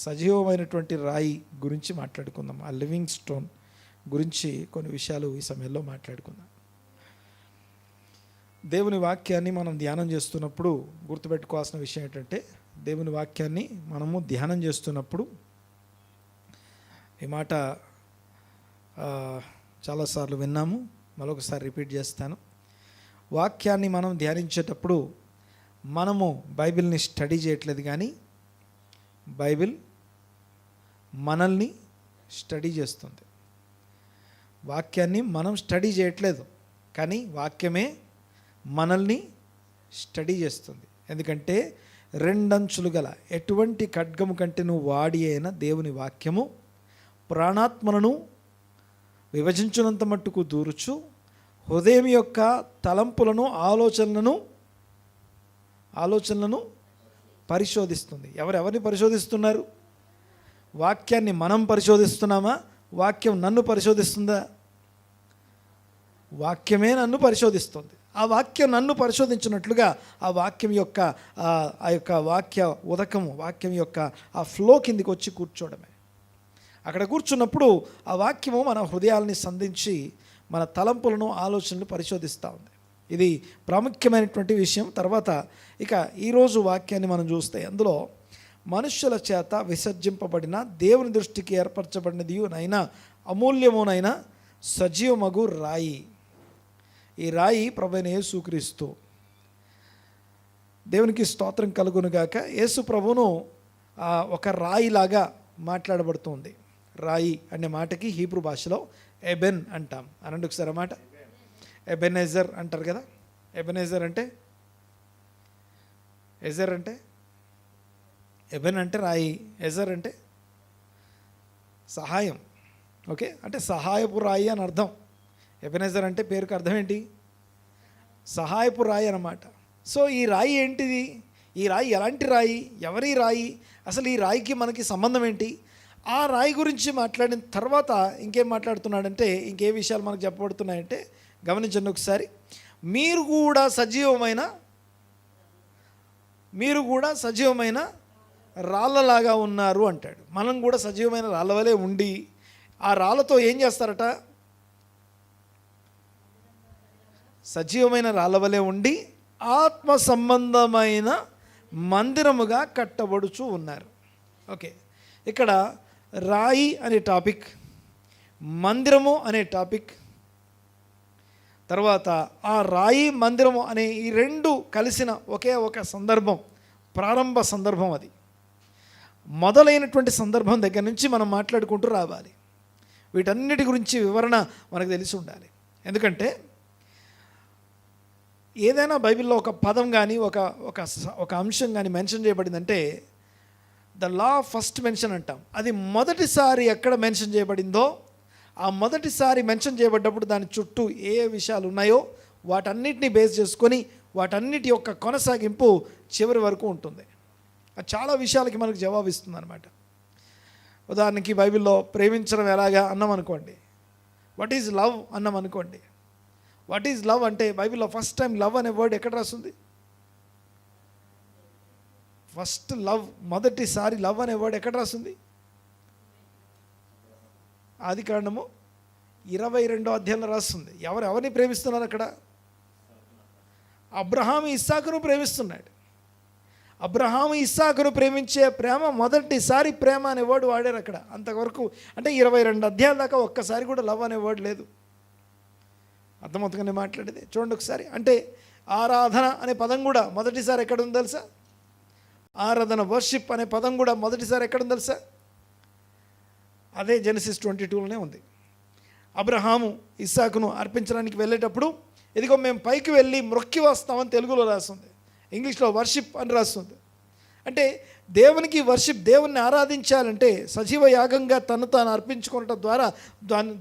సజీవమైనటువంటి రాయి గురించి మాట్లాడుకుందాం. ఆ లివింగ్ స్టోన్ గురించి కొన్ని విషయాలు ఈ సమయంలో మాట్లాడుకుందాం. దేవుని వాక్యాన్ని మనం ధ్యానం చేస్తున్నప్పుడు గుర్తుపెట్టుకోవాల్సిన విషయం ఏంటంటే, దేవుని వాక్యాన్ని మనము ధ్యానం చేస్తున్నప్పుడు, ఈ మాట చాలాసార్లు విన్నాము, మరొకసారి రిపీట్ చేస్తాను. వాక్యాన్ని మనం ధ్యానించేటప్పుడు మనము బైబిల్ని స్టడీ చేయట్లేదు, కానీ బైబిల్ మనల్ని స్టడీ చేస్తుంది. వాక్యాన్ని మనం స్టడీ చేయట్లేదు, కానీ వాక్యమే మనల్ని స్టడీ చేస్తుంది. ఎందుకంటే రెండంచులు గల ఎటువంటి ఖడ్గము కంటే వాడి అయిన దేవుని వాక్యము ప్రాణాత్మలను విభజించునంత మట్టుకు దూరుచు హృదయం యొక్క తలంపులను ఆలోచనలను పరిశోధిస్తుంది. ఎవరెవరిని పరిశోధిస్తున్నారు? వాక్యాన్ని మనం పరిశోధిస్తున్నామా? వాక్యం నన్ను పరిశోధిస్తుందా? వాక్యమే నన్ను పరిశోధిస్తుంది. ఆ వాక్యం నన్ను పరిశోధించినట్లుగా ఆ వాక్యం యొక్క ఆ యొక్క వాక్య ఉదకము, వాక్యం యొక్క ఆ ఫ్లో కిందికి వచ్చి కూర్చోవడమే. అక్కడ కూర్చున్నప్పుడు ఆ వాక్యము మన హృదయాల్ని సంధించి మన తలంపులను ఆలోచనలు పరిశోధిస్తూ ఉంది. ఇది ప్రాముఖ్యమైనటువంటి విషయం. తర్వాత ఇక ఈరోజు వాక్యాన్ని మనం చూస్తే, అందులో మనుష్యుల చేత విసర్జింపబడిన దేవుని దృష్టికి ఏర్పరచబడినదియునైనా అమూల్యమునైన సజీవమగు రాయి. ఈ రాయి ప్రభువైన యేసుక్రీస్తు. దేవునికి స్తోత్రం కలుగునుగాక. యేసు ప్రభువును ఒక రాయిలాగా మాట్లాడబడుతుంది. రాయి అనే మాటకి హీబ్రూ భాషలో ఎబెన్ అంటాం. అనండి ఒకసారి మాట. ఎబెనెజర్ అంటారు కదా. ఎబెనెజర్ అంటే, ఎజర్ అంటే, ఎబెన్ అంటే రాయి, ఎజర్ అంటే సహాయం. ఓకే, అంటే సహాయపు రాయి అని అర్థం. ఎబెనెజర్ అంటే పేరుకి అర్థం ఏంటి? సహాయపు రాయి అన్నమాట. సో ఈ రాయి ఏంటిది? ఈ రాయి ఎలాంటి రాయి? ఎవరి రాయి? అసలు ఈ రాయికి మనకి సంబంధం ఏంటి? ఆ రాయి గురించి మాట్లాడిన తర్వాత ఇంకేం మాట్లాడుతున్నాడంటే, ఇంకే విషయాలు మనకు చెప్పబడుతున్నాయంటే గమనించండి ఒకసారి. మీరు కూడా సజీవమైన రాళ్ళలాగా ఉన్నారు అంటాడు. మనం కూడా సజీవమైన రాళ్ళ వలె ఉండి ఆ రాళ్ళతో ఏం చేస్తారట? సజీవమైన రాళ్ళ వలె ఉండి ఆత్మ సంబంధమైన మందిరముగా కట్టబడుచు ఉన్నారు. ఓకే, ఇక్కడ రాయి అనే టాపిక్, మందిరము అనే టాపిక్, తర్వాత ఆ రాయి మందిరము అనే ఈ రెండు కలిసిన ఒకే ఒక సందర్భం, ప్రారంభ సందర్భం. అది మొదలైనటువంటి సందర్భం దగ్గర నుంచి మనం మాట్లాడుకుంటూ రావాలి. వీటన్నిటి గురించి వివరణ మనకు తెలిసి ఉండాలి. ఎందుకంటే ఏదైనా బైబిల్లో ఒక పదం కానీ ఒక అంశం కానీ మెన్షన్ చేయబడిందంటే ద లా ఫస్ట్ మెన్షన్ అంటాం. అది మొదటిసారి ఎక్కడ మెన్షన్ చేయబడిందో, ఆ మొదటిసారి మెన్షన్ చేయబడ్డప్పుడు దాని చుట్టూ ఏ విషయాలు ఉన్నాయో వాటన్నిటిని బేస్ చేసుకొని వాటన్నిటి యొక్క కొనసాగింపు చివరి వరకు ఉంటుంది. అది చాలా విషయాలకి మనకు జవాబిస్తుంది అనమాట. ఉదాహరణకి బైబిల్లో ప్రేమించడం ఎలాగా అన్నాం అనుకోండి, వాట్ ఈజ్ లవ్ అన్నాం అనుకోండి. వాట్ ఈజ్ లవ్ అంటే బైబిల్లో ఫస్ట్ టైం లవ్ అనే వర్డ్ ఎక్కడ రాస్తుంది? ఫస్ట్ లవ్, మొదటిసారి లవ్ అనే వర్డ్ ఎక్కడ రాస్తుంది? ఆదికాండము 22వ అధ్యాయంలో రాస్తుంది. ఎవరిని ప్రేమిస్తున్నారు అక్కడ? అబ్రహాము ఇస్సాకును ప్రేమిస్తున్నాడు. అబ్రహాము ఇస్సాకును ప్రేమించే ప్రేమ మొదటిసారి ప్రేమ అనే వర్డ్ వాడారు అక్కడ. అంతవరకు అంటే 22 అధ్యాయాల దాకా ఒక్కసారి కూడా లవ్ అనే వర్డ్ లేదు. అర్థమవుతుందని మాట్లాడేది చూడండి ఒకసారి. అంటే ఆరాధన అనే పదం కూడా మొదటిసారి ఎక్కడ ఉందో తెలుసా? ఆరాధన, వర్షిప్ అనే పదం కూడా మొదటిసారి ఎక్కడ ఉందో తెలుసా? అదే జెనసిస్ 22లోనే ఉంది. అబ్రహాము ఇస్సాకును అర్పించడానికి వెళ్ళేటప్పుడు ఇదిగో మేము పైకి వెళ్ళి మ్రొక్కి వస్తామని తెలుగులో రాస్తుంది, ఇంగ్లీష్లో వర్షిప్ అని రాస్తుంది. అంటే దేవునికి వర్షిప్, దేవుణ్ణి ఆరాధించాలంటే సజీవ యాగంగా తను తాను అర్పించుకోవటం ద్వారా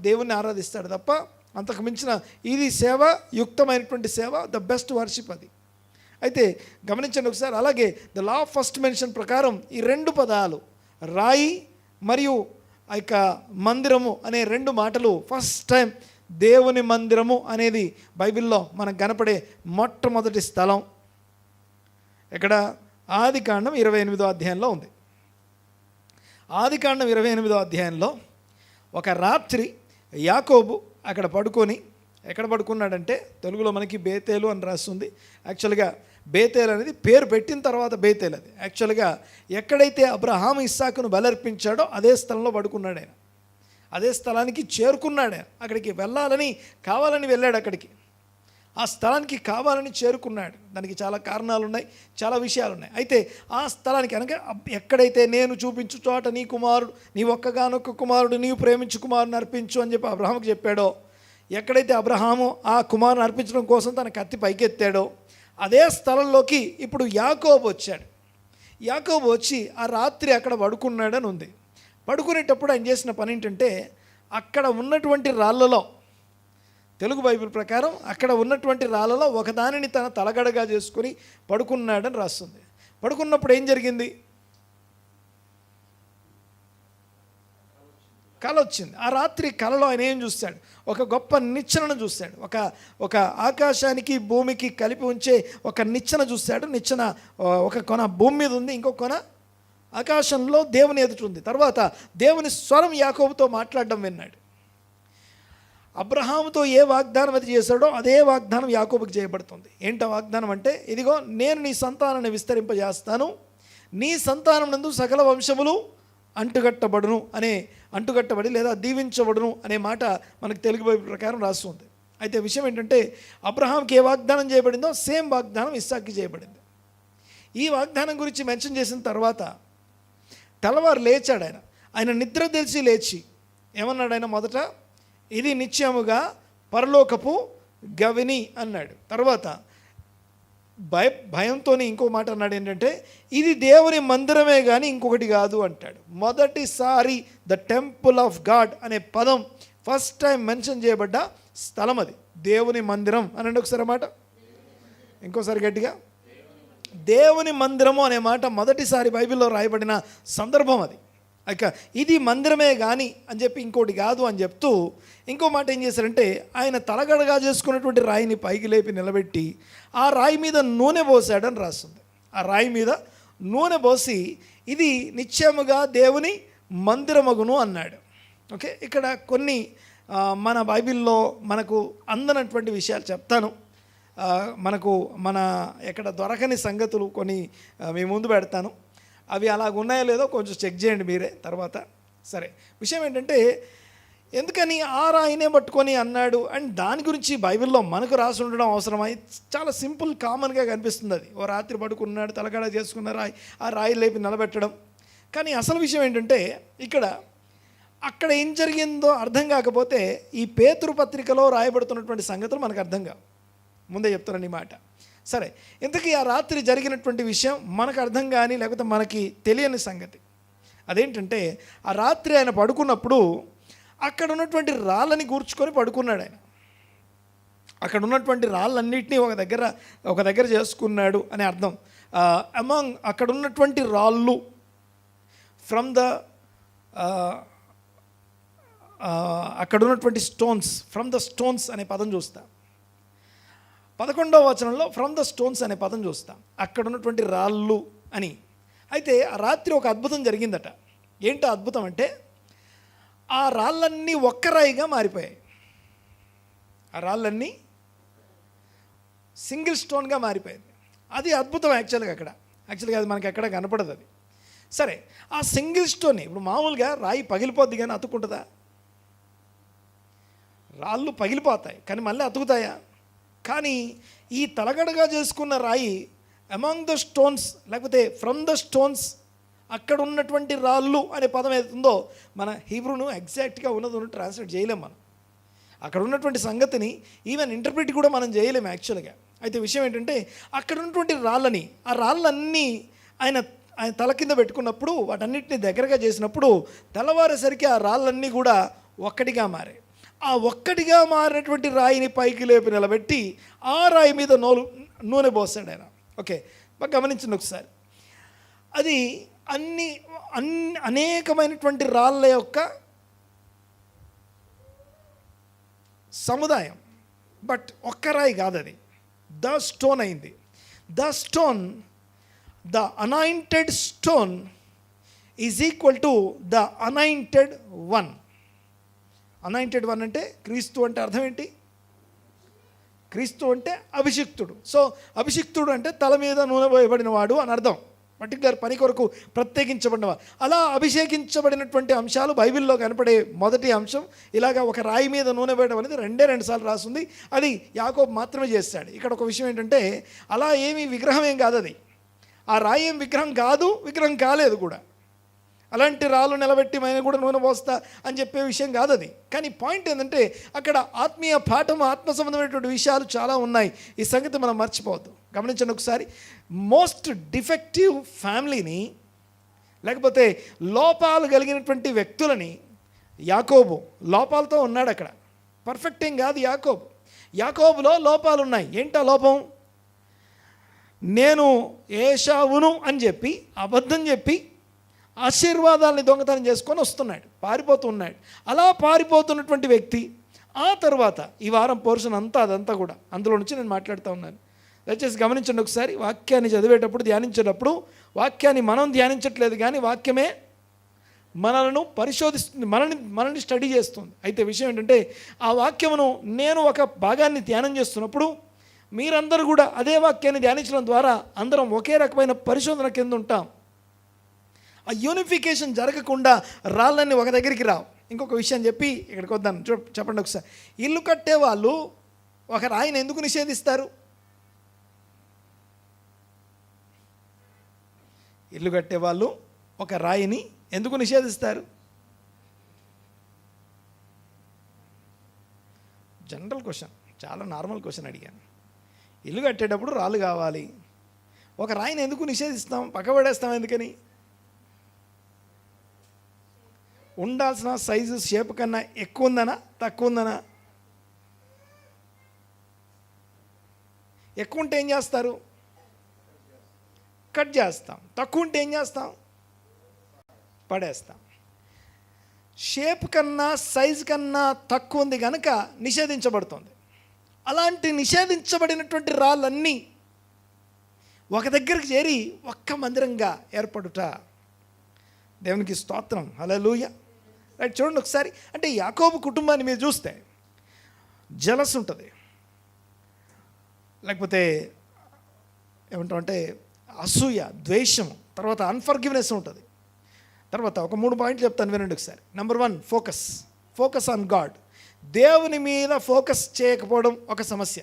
దేవుణ్ణి ఆరాధిస్తాడు తప్ప అంతకు మించిన ఇది సేవ, యుక్తమైనటువంటి సేవ, ద బెస్ట్ వర్షిప్ అది. అయితే గమనించండి ఒకసారి. అలాగే ద లా ఫస్ట్ మెన్షన్ ప్రకారం ఈ రెండు పదాలు రాయి మరియు ఆ యొక్క మందిరము అనే రెండు మాటలు ఫస్ట్ టైం దేవుని మందిరము అనేది బైబిల్లో మనకు కనపడే మొట్టమొదటి స్థలం ఎక్కడ? ఆదికాండం 28వ అధ్యాయంలో ఉంది. ఆదికాండం 28వ అధ్యాయంలో ఒక రాత్రి యాకోబు అక్కడ పడుకొని, ఎక్కడ పడుకున్నాడంటే తెలుగులో మనకి బేతేలు అని రాస్తుంది. యాక్చువల్గా బేతేల్ అనేది పేరు పెట్టిన తర్వాత బేతేల్, అది యాక్చువల్గా ఎక్కడైతే అబ్రహాము ఇస్సాకును బలర్పించాడో అదే స్థలంలో పడుకున్నాడు ఆయన. అదే స్థలానికి చేరుకున్నాడు. అక్కడికి వెళ్ళాలని కావాలని వెళ్ళాడు, అక్కడికి ఆ స్థలానికి కావాలని చేరుకున్నాడు. దానికి చాలా కారణాలు ఉన్నాయి, చాలా విషయాలు ఉన్నాయి. అయితే ఆ స్థలానికి అనగా ఎక్కడైతే నేను చూపించు చోట నీ కుమారుడు, నీ ఒక్కగానొక్క కుమారుడు నీవు ప్రేమించు కుమారుని అర్పించు అని చెప్పి అబ్రహాముకు చెప్పాడో, ఎక్కడైతే అబ్రహాము ఆ కుమారుని అర్పించడం కోసం తన కత్తి పైకెత్తాడో అదే స్థలంలోకి ఇప్పుడు యాకోబు వచ్చాడు. యాకోబు వచ్చి ఆ రాత్రి అక్కడ పడుకున్నాడని ఉంది. పడుకునేటప్పుడు ఆయన చేసిన పని ఏంటంటే, అక్కడ ఉన్నటువంటి రాళ్ళలో, తెలుగు బైబిల్ ప్రకారం అక్కడ ఉన్నటువంటి రాళ్ళలో ఒకదానిని తన తలగడగా చేసుకొని పడుకున్నాడని రాస్తుంది. పడుకున్నప్పుడు ఏం జరిగింది? కల వచ్చింది. ఆ రాత్రి కలలో ఆయన ఏం చూస్తాడు? ఒక గొప్ప నిచ్చెనను చూస్తాడు. ఒక ఆకాశానికి భూమికి కలిపి ఉంచే ఒక నిచ్చెన చూస్తాడు. నిచ్చెన ఒక కొన భూమి మీద ఉంది, ఇంకో కొన ఆకాశంలో దేవుని ఎదుట ఉంది. తర్వాత దేవుని స్వరం యాకోబుతో మాట్లాడడం విన్నాడు. అబ్రహాముతో ఏ వాగ్దానం అది చేశాడో అదే వాగ్దానం యాకోబుకి చేయబడుతుంది. ఏంటో వాగ్దానం అంటే, ఇదిగో నేను నీ సంతానాన్ని విస్తరింపజేస్తాను, నీ సంతానం నందు సకల వంశములు అంటుకట్టబడి లేదా దీవించబడును అనే మాట మనకు తెలుగు బైబిల్ ప్రకారం రాస్తుంది. అయితే విషయం ఏంటంటే, అబ్రహాంకి ఏ వాగ్దానం చేయబడిందో సేమ్ వాగ్దానం ఇస్సాక్కి చేయబడింది. ఈ వాగ్దానం గురించి మెన్షన్ చేసిన తర్వాత తెల్లవారు లేచాడు ఆయన నిద్ర తెలిసి లేచి ఏమన్నాడు? ఆయన మొదట ఇది నిశ్చయముగా పరలోకపు గవిని అన్నాడు. తర్వాత భయంతో ఇంకో మాట అన్నాడు, ఏంటంటే ఇది దేవుని మందిరమే కానీ ఇంకొకటి కాదు అంటాడు. మొదటిసారి ద టెంపుల్ ఆఫ్ గాడ్ అనే పదం ఫస్ట్ టైం మెన్షన్ చేయబడ్డ స్థలం అది, దేవుని మందిరం అనండి ఒకసారి మాట, ఇంకోసారి గట్టిగా, దేవుని మందిరము అనే మాట మొదటిసారి బైబిల్లో రాయబడిన సందర్భం అది. ఇక ఇది మందిరమే కానీ అని చెప్పి ఇంకోటి కాదు అని చెప్తూ ఇంకో మాట ఏం చేశారంటే, ఆయన తలగడగా చేసుకున్నటువంటి రాయిని పైకి లేపి నిలబెట్టి ఆ రాయి మీద నూనె పోసాడని రాస్తుంది. ఆ రాయి మీద నూనె పోసి ఇది నిశ్చయముగా దేవుని మందిరమగును అన్నాడు. ఓకే, ఇక్కడ కొన్ని మన బైబిల్లో మనకు అందనటువంటి విషయాలు చెప్తాను. మన ఎక్కడ దొరకని సంగతులు కొన్ని మీ ముందు పెడతాను. అవి అలాగ ఉన్నాయో లేదో కొంచెం చెక్ చేయండి మీరే తర్వాత. సరే, విషయం ఏంటంటే, ఎందుకని ఆ రాయినే పట్టుకొని అన్నాడు అండ్ దాని గురించి బైబిల్లో మనకు రాసి ఉండడం అవసరమై చాలా సింపుల్ కామన్గా కనిపిస్తుంది. అది ఓ రాత్రి పడుకున్నాడు, తలగడ చేసుకున్న రాయి, ఆ రాయి లేపి నిలబెట్టడం. కానీ అసలు విషయం ఏంటంటే, అక్కడ ఏం జరిగిందో అర్థం కాకపోతే ఈ పేతురు పత్రికలో రాయబడుతున్నటువంటి సంగతులు మనకు అర్థం కావు. ముందే చెప్తానని మాట. సరే, ఇంతకీ ఆ రాత్రి జరిగినటువంటి విషయం మనకు అర్థం కానీ లేకపోతే మనకి తెలియని సంగతి అదేంటంటే, ఆ రాత్రి ఆయన పడుకున్నప్పుడు అక్కడ ఉన్నటువంటి రాళ్ళని కూర్చుకొని పడుకున్నాడు. ఆయన అక్కడ ఉన్నటువంటి రాళ్ళన్నింటినీ ఒక దగ్గర చేసుకున్నాడు అని అర్థం. అమాంగ్ అక్కడ ఉన్నటువంటి రాళ్ళు ఫ్రమ్ ద అక్కడ ఉన్నటువంటి స్టోన్స్, ఫ్రమ్ ద స్టోన్స్ అనే పదం చూస్తాం. 11వ వచనంలో ఫ్రమ్ ద స్టోన్స్ అనే పదం చూస్తాం, అక్కడ ఉన్నటువంటి రాళ్ళు అని. అయితే ఆ రాత్రి ఒక అద్భుతం జరిగిందట. ఏంటో అద్భుతం అంటే, ఆ రాళ్ళన్నీ ఒక్క రాయిగా మారిపోయాయి. ఆ రాళ్ళన్నీ సింగిల్ స్టోన్గా మారిపోయింది. అది అద్భుతం యాక్చువల్గా అది మనకి ఎక్కడ కనపడదు అది. సరే, ఆ సింగిల్ స్టోన్ ఇప్పుడు మామూలుగా రాయి పగిలిపోద్ది కానీ అతుక్కుంటుందా? రాళ్ళు పగిలిపోతాయి కానీ మళ్ళీ అతుకుతాయా? కానీ ఈ తలగడగా చేసుకున్న రాయి అమాంగ్ ద స్టోన్స్ లేకపోతే ఫ్రమ్ ద స్టోన్స్, అక్కడ ఉన్నటువంటి రాళ్ళు అనే పదం ఏదైతుందో మన హీబ్రూను ఎగ్జాక్ట్గా ఉన్నది ట్రాన్స్లేట్ చేయలేం మనం. అక్కడ ఉన్నటువంటి సంగతిని ఈవెన్ ఇంటర్ప్రిట్ కూడా మనం చేయలేము యాక్చువల్గా. అయితే విషయం ఏంటంటే, అక్కడ ఉన్నటువంటి రాళ్ళని, ఆ రాళ్ళన్నీ ఆయన తల కింద పెట్టుకున్నప్పుడు వాటన్నిటిని దగ్గరగా చేసినప్పుడు తెల్లవారేసరికి ఆ రాళ్ళన్నీ కూడా ఒక్కటిగా మారాయి. ఆ ఒక్కటిగా మారినటువంటి రాయిని పైకి లేపి నిలబెట్టి ఆ రాయి మీద నూనె పోసాడు ఆయన. ఓకే, బాగా గమనించండి ఒకసారి. అది అనేకమైనటువంటి రాళ్ళ యొక్క సముదాయం, బట్ ఒక్క రాయి కాదు, అది ద స్టోన్ అయింది. The stone, the anointed stone is equal to the anointed one. Anointed one అంటే క్రీస్తు అంటే అర్థం ఏంటి? క్రీస్తు అంటే అభిషిక్తుడు. సో అభిషిక్తుడు అంటే తల మీద నూనె పోయబడిన వాడు అని అర్థం, పర్టికులర్ పని కొరకు ప్రత్యేకించబడినవాడు. అలా అభిషేకించబడినటువంటి అంశాలు బైబిల్లో కనపడే మొదటి అంశం ఇలాగా ఒక రాయి మీద నూనె వేయడం అనేది రెండు సార్లు రాస్తుంది. అది యాకోబు మాత్రమే చేస్తాడు. ఇక్కడ ఒక విషయం ఏంటంటే అలా ఏమీ విగ్రహం ఏం కాదు, అది ఆ రాయి ఏం విగ్రహం కాదు, విగ్రహం కాలేదు కూడా. అలాంటి రాళ్ళు నిలబెట్టి మైన కూడా నూనె పోస్తా అని చెప్పే విషయం కాదు అది. కానీ పాయింట్ ఏంటంటే అక్కడ ఆత్మీయ పాఠం, ఆత్మ సంబంధమైనటువంటి విషయాలు చాలా ఉన్నాయి. ఈ సంగతి మనం మర్చిపోవద్దు. గమనించండి ఒకసారి. మోస్ట్ డిఫెక్టివ్ ఫ్యామిలీని, లేకపోతే లోపాలు కలిగినటువంటి వ్యక్తులని యాకోబు లోపాలతో ఉన్నాడు. అక్కడ పర్ఫెక్ట్ ఏం కాదు యాకోబు. యాకోబులో లోపాలు ఉన్నాయి. ఏంటా లోపం? నేను ఏశావును అని చెప్పి అబద్ధం చెప్పి ఆశీర్వాదాలని దొంగతనం చేసుకొని వస్తున్నాడు, పారిపోతున్నాడు. అలా పారిపోతున్నటువంటి వ్యక్తి ఆ తర్వాత ఈ వారం పోర్షన్ అంతా అదంతా కూడా అందులో నుంచి నేను మాట్లాడుతూ ఉన్నాను. దయచేసి గమనించండి ఒకసారి. వాక్యాన్ని చదివేటప్పుడు, ధ్యానించేటప్పుడు వాక్యాన్ని మనం ధ్యానించట్లేదు, కానీ వాక్యమే మనలను పరిశోధిస్తుంది, మనల్ని స్టడీ చేస్తుంది. అయితే విషయం ఏంటంటే ఆ వాక్యమును నేను ఒక భాగాన్ని ధ్యానం చేస్తున్నప్పుడు మీరందరూ కూడా అదే వాక్యాన్ని ధ్యానించడం ద్వారా అందరం ఒకే రకమైన పరిశోధన కింద ఉంటాం. ఆ యూనిఫికేషన్ జరగకుండా రాళ్ళన్నీ ఒక దగ్గరికి రావు. ఇంకొక విషయం చెప్పి ఇక్కడికి వద్దాను. చెప్పండి ఒకసారి. ఇల్లు కట్టే వాళ్ళు ఒక రాయిని ఎందుకు నిషేధిస్తారు? ఇల్లు కట్టేవాళ్ళు ఒక రాయిని ఎందుకు నిషేధిస్తారు? జనరల్ క్వశ్చన్, చాలా నార్మల్ క్వశ్చన్ అడిగాను. ఇల్లు కట్టేటప్పుడు రాళ్ళు కావాలి, ఒక రాయిని ఎందుకు నిషేధిస్తాం, పక్కబడేస్తాం? ఎందుకని? ఉండాల్సిన సైజు షేప్ కన్నా ఎక్కువ ఉందనా, తక్కువ ఉందనా? ఎక్కువ ఉంటే ఏం చేస్తారు? కట్ చేస్తాం. తక్కువ ఉంటే ఏం చేస్తాం? పడేస్తాం. షేప్ కన్నా సైజు కన్నా తక్కువ ఉంది కనుక నిషేధించబడుతుంది. అలాంటి నిషేధించబడినటువంటి రాళ్ళన్నీ ఒక దగ్గరికి చేరి ఒక్క మందిరంగా ఏర్పడుట. దేవునికి స్తోత్రం, హల్లెలూయా. రైట్, చూడండి ఒకసారి. అంటే యాకోబు కుటుంబాన్ని మీరు చూస్తే జలస్ ఉంటుంది, లేకపోతే ఏమంటామంటే అసూయ, ద్వేషం, తర్వాత అన్ఫర్గివ్నెస్ ఉంటుంది. తర్వాత ఒక 3 పాయింట్లు చెప్తాను, వినండి ఒకసారి. Number 1, focus on God. దేవుని మీద ఫోకస్ చేయకపోవడం ఒక సమస్య.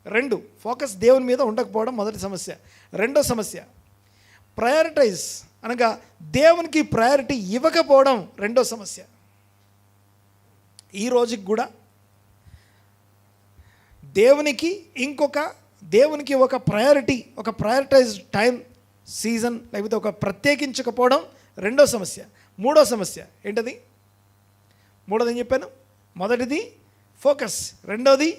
2, ఫోకస్ దేవుని మీద ఉండకపోవడం మొదటి సమస్య. రెండో సమస్య, ప్రయారిటైజ్ అనగా దేవునికి ప్రయారిటీ ఇవ్వకపోవడం రెండో సమస్య. ఈ రోజుకి కూడా దేవునికి ఒక ప్రయారిటీ, ఒక ప్రయారిటైజ్డ్ టైం, సీజన్, లేకపోతే ఒక ప్రత్యేకించకపోవడం రెండో సమస్య. మూడో సమస్య ఏంటది? మూడోది ఏం చెప్పాను? మొదటిది ఫోకస్, రెండోది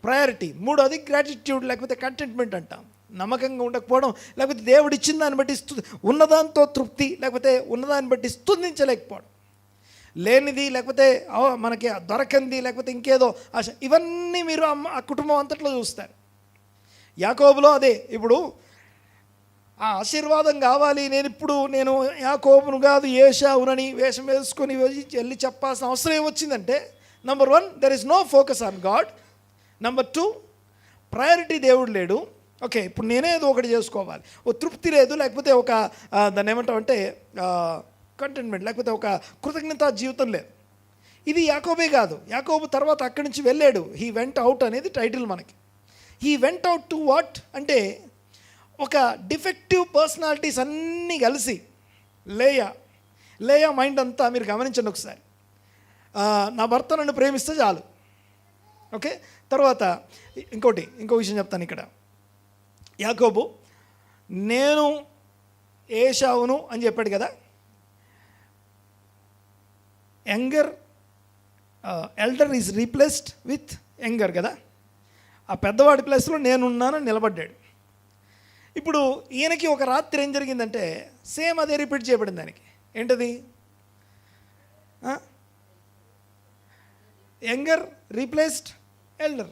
ప్రయారిటీ, మూడోది గ్రాటిట్యూడ్ లేకపోతే కంటెంట్మెంట్ అంటాం. నమ్మకంగా ఉండకపోవడం, లేకపోతే దేవుడు ఇచ్చిన దాన్ని బట్టి ఉన్నదాంతో తృప్తి, లేకపోతే ఉన్నదాన్ని బట్టి స్తుతించలేకపోవడం, లేనిది లేకపోతే మనకి దొరకంది లేకపోతే ఇంకేదో ఆశ, ఇవన్నీ మీరు ఆ కుటుంబం అంతట్లో చూస్తారు. యాకోబులో అదే. ఇప్పుడు ఆ ఆశీర్వాదం కావాలి, నేను యాకోబును కాదు ఏశావునని వేషం వేసుకొని వెళ్ళి చెప్పాల్సిన అవసరం ఏమొచ్చిందంటే, number 1, there is no focus on God. Number 2, priority దేవుడు లేడు. ఓకే, ఇప్పుడు నేనే ఏదో ఒకటి చేసుకోవాలి, ఓ తృప్తి లేదు, లేకపోతే ఒక దాన్ని ఏమంటామంటే కంటెంట్మెంట్, లేకపోతే ఒక కృతజ్ఞతా జీవితం లేదు. ఇది యాకోబే కాదు. యాకోబు తర్వాత అక్కడి నుంచి వెళ్ళాడు. హీ వెంట్ అవుట్ అనేది టైటిల్ మనకి. He went out to what అంటే, ఒక డిఫెక్టివ్ పర్సనాలిటీస్ అన్నీ కలిసి లేయా మైండ్ అంతా మీరు గమనించండి ఒకసారి. నా భర్త నన్ను ప్రేమిస్తే చాలు. ఓకే, తర్వాత ఇంకో విషయం చెప్తాను ఇక్కడ. యాకోబు నేను ఏశావును అని చెప్పాడు కదా. Elder is replaced with younger కదా. ఆ పెద్దవాడి ప్లేస్లో నేనున్నానని నిలబడ్డాడు. ఇప్పుడు ఈయనకి ఒక రాత్రి ఏం జరిగిందంటే సేమ్ అదే రిపీట్ చేయబడింది దానికి. ఏంటది? Younger replaced elder.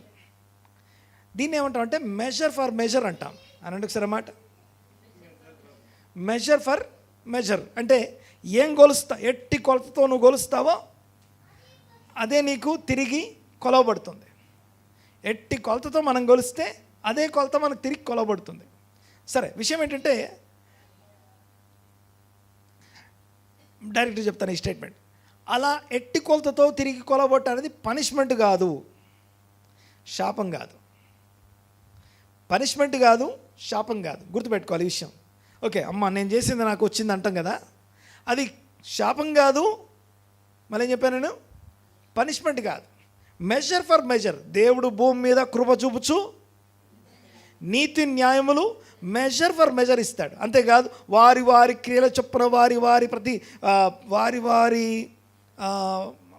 దీన్ని ఏమంటాం అంటే మెజర్ ఫర్ మెజర్ అంటాం. అనండి ఒకసారి అన్నమాట. మెజర్ ఫర్ మెజర్ అంటే ఏం ఎట్టి కొలతతో నువ్వు కొలుస్తావో అదే నీకు తిరిగి కొలవబడుతుంది. ఎట్టి కొలతతో మనం కొలిస్తే అదే కొలత మనకు తిరిగి కొలవబడుతుంది. సరే, విషయం ఏంటంటే డైరెక్ట్గా చెప్తాను ఈ స్టేట్మెంట్. అలా ఎట్టి కొలతతో తిరిగి కొలవబట్ట అనేది పనిష్మెంట్ కాదు, శాపం కాదు. పనిష్మెంట్ కాదు, శాపం కాదు. గుర్తుపెట్టుకోవాలి ఈ విషయం. ఓకే, అమ్మ నేను చేసింది నాకు వచ్చింది అంటాం కదా, అది శాపం కాదు. మళ్ళీ ఏం చెప్పాను నేను? పనిష్మెంట్ కాదు. Measure for measure. దేవుడు భూమి మీద కృప చూపుచు నీతి న్యాయములు మెజర్ ఫర్ మెజర్ ఇస్తాడు. అంతేకాదు వారి వారి క్రియల చొప్పున వారి వారి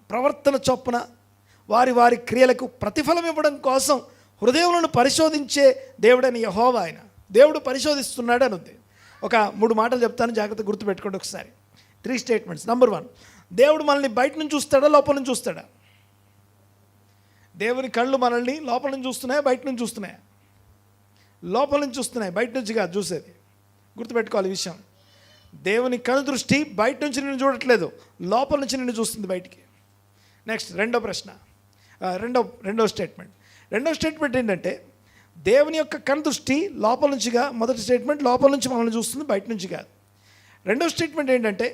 ప్రవర్తన చొప్పున వారి వారి క్రియలకు ప్రతిఫలం ఇవ్వడం కోసం హృదయములను పరిశోధించే దేవుడైన యెహోవా ఆయన. దేవుడు పరిశోధిస్తున్నాడు అని ఉంది. ఒక 3 మాటలు చెప్తాను, జాగ్రత్త గుర్తుపెట్టుకోండి ఒకసారి. 3 స్టేట్మెంట్స్. నెంబర్ 1, దేవుడు మనల్ని బయట నుంచి చూస్తాడా, లోపల నుంచి చూస్తాడా? దేవుని కళ్ళు మనల్ని లోపల నుంచి చూస్తున్నాయా, బయట నుంచి చూస్తున్నాయా? లోపల నుంచి చూస్తున్నాయి, బయట నుంచి కాదు చూసేది. గుర్తుపెట్టుకోవాలి ఈ విషయం. దేవుని కను దృష్టి బయట నుంచి నిన్ను చూడట్లేదు, లోపల నుంచి నిన్ను చూస్తుంది బయటికి. నెక్స్ట్ రెండో ప్రశ్న, రెండో స్టేట్మెంట్. రెండో స్టేట్మెంట్ ఏంటంటే దేవుని యొక్క కను దృష్టి లోపల నుంచిగా. మొదటి స్టేట్మెంట్ లోపల నుంచి మనల్ని చూస్తుంది, బయట నుంచి కాదు. రెండో స్టేట్మెంట్ ఏంటంటే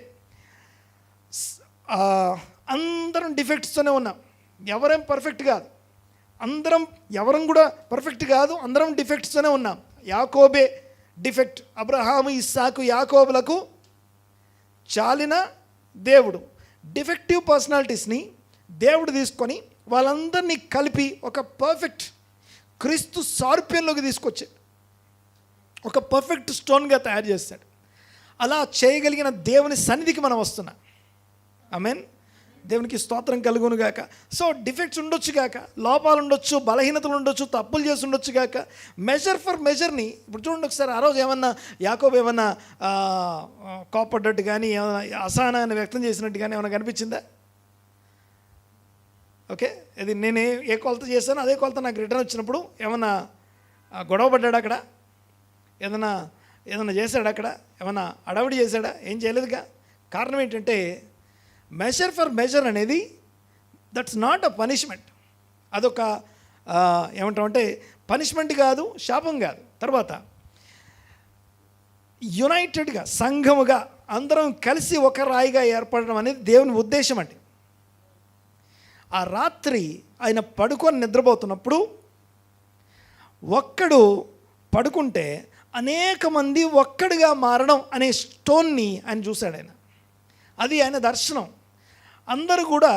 అందరం డిఫెక్ట్స్తోనే ఉన్నాం, ఎవరేం పర్ఫెక్ట్ కాదు. ఎవరం కూడా పర్ఫెక్ట్ కాదు, అందరం డిఫెక్ట్స్తోనే ఉన్నాం. యాకోబే డిఫెక్ట్. అబ్రహాము, ఇస్సాకు, యాకోబులకు చాలిన దేవుడు డిఫెక్టివ్ పర్సనాలిటీస్ని దేవుడు తీసుకొని వాళ్ళందరినీ కలిపి ఒక పర్ఫెక్ట్ క్రీస్తు సారూప్యంలోకి తీసుకొచ్చాడు, ఒక పర్ఫెక్ట్ స్టోన్గా తయారు చేస్తాడు. అలా చేయగలిగిన దేవుని సన్నిధికి మనం వస్తున్నాం. ఆమేన్. దేవునికి స్తోత్రం కలుగును గాక. సో డిఫెక్ట్స్ ఉండొచ్చు గాక, లోపాలు ఉండొచ్చు, బలహీనతలు ఉండొచ్చు, తప్పులు చేసి ఉండొచ్చు గాక. మెజర్ ఫర్ మెజర్ని ఇప్పుడు చూడండి ఒకసారి. ఆ రోజు ఏమన్నా యాకోబు ఏమన్నా కోపడ్డట్టు కానీ, ఏమన్నా అసహనాన్ని వ్యక్తం చేసినట్టు కానీ ఏమైనా కనిపించిందా? ఓకే, ఇది నేను ఏ కొలత చేశానో అదే కొలత నాకు రిటర్న్ వచ్చినప్పుడు ఏమన్నా గొడవ పడ్డాడు అక్కడ? ఏదన్నా చేశాడు అక్కడ? ఏమన్నా అడవిడి చేశాడా? ఏం చేయలేదుగా. కారణం ఏంటంటే మెజర్ ఫర్ మెజర్ అనేది దట్స్ నాట్ అ పనిష్మెంట్. అదొక ఏమంటామంటే పనిష్మెంట్ కాదు, శాపం కాదు. తర్వాత యునైటెడ్గా, సంఘముగా అందరం కలిసి ఒక రాయిగా ఏర్పడడం అనేది దేవుని ఉద్దేశం అండి. ఆ రాత్రి ఆయన పడుకొని నిద్రపోతున్నప్పుడు ఒక్కడు పడుకుంటే అనేక మంది ఒక్కడిగా మారడం అనే స్టోన్ని ఆయన చూశాడు. అది ఆయన దర్శనం. అందరూ కూడా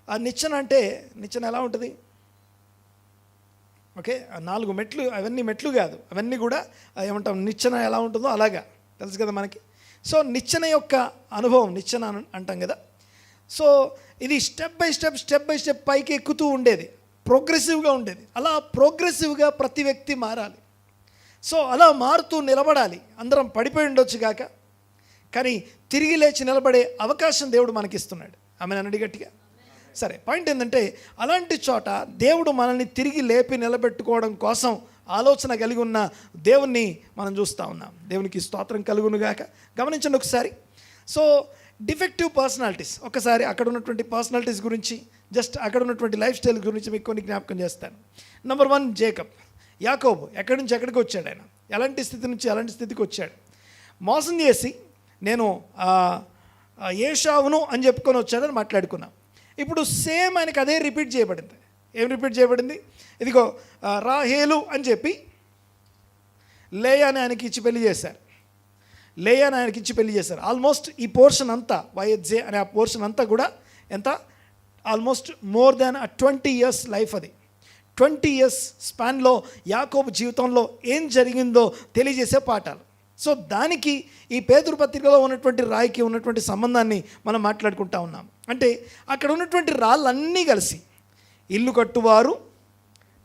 ఆ నిచ్చెన ఎలా ఉంటుంది? ఓకే, 4 మెట్లు, అవన్నీ మెట్లు కాదు, అవన్నీ కూడా ఏమంటాం నిచ్చెన ఎలా ఉంటుందో అలాగా తెలుసు కదా మనకి. సో నిచ్చెన యొక్క అనుభవం నిచ్చెన అంటాం కదా. సో ఇది స్టెప్ బై స్టెప్ పైకి ఎక్కుతూ ఉండేది, ప్రోగ్రెసివ్గా ఉండేది. అలా ప్రోగ్రెసివ్గా ప్రతి వ్యక్తి మారాలి. సో అలా మారుతూ నిలబడాలి. అందరం పడిపోయి ఉండొచ్చు కాక, కానీ తిరిగి లేచి నిలబడే అవకాశం దేవుడు మనకిస్తున్నాడు. ఆమె అన్నది గట్టిగా. సరే, పాయింట్ ఏంటంటే అలాంటి చోట దేవుడు మనల్ని తిరిగి లేపి నిలబెట్టుకోవడం కోసం ఆలోచన కలిగి ఉన్న దేవుణ్ణి మనం చూస్తూ ఉన్నాం. దేవునికి స్తోత్రం కలుగునుగాక. గమనించండి ఒకసారి. సో డిఫెక్టివ్ పర్సనాలిటీస్, ఒకసారి అక్కడ ఉన్నటువంటి పర్సనాలిటీస్ గురించి, జస్ట్ అక్కడ ఉన్నటువంటి లైఫ్ స్టైల్ గురించి మీకు కొన్ని జ్ఞాపకం చేస్తాను. నెంబర్ 1, యాకోబు. ఎక్కడి నుంచి ఎక్కడికి వచ్చాడు ఆయన? ఎలాంటి స్థితి నుంచి ఎలాంటి స్థితికి వచ్చాడు? మోసం చేసి నేను ఏషావును అని చెప్పుకొని వచ్చాడని మాట్లాడుకున్నాం. ఇప్పుడు సేమ్ ఆయనకి అదే రిపీట్ చేయబడింది. ఏం రిపీట్ చేయబడింది? ఇదిగో రాహేలు అని చెప్పి లేయాని ఆయనకి ఇచ్చి పెళ్లి చేశారు. ఆల్మోస్ట్ ఈ పోర్షన్ అంతా వైఎస్జే అనే ఆ పోర్షన్ అంతా కూడా ఎంత? Almost more than 20 years life. అది 20 years స్పాన్లో యాకోబు జీవితంలో ఏం జరిగిందో తెలియజేసే పాఠాలు. సో దానికి ఈ పేతురు పత్రికలో ఉన్నటువంటి రాయికి ఉన్నటువంటి సంబంధాన్ని మనం మాట్లాడుకుంటా ఉన్నాం. అంటే అక్కడ ఉన్నటువంటి రాళ్ళన్నీ కలిసి ఇల్లు కట్టువారు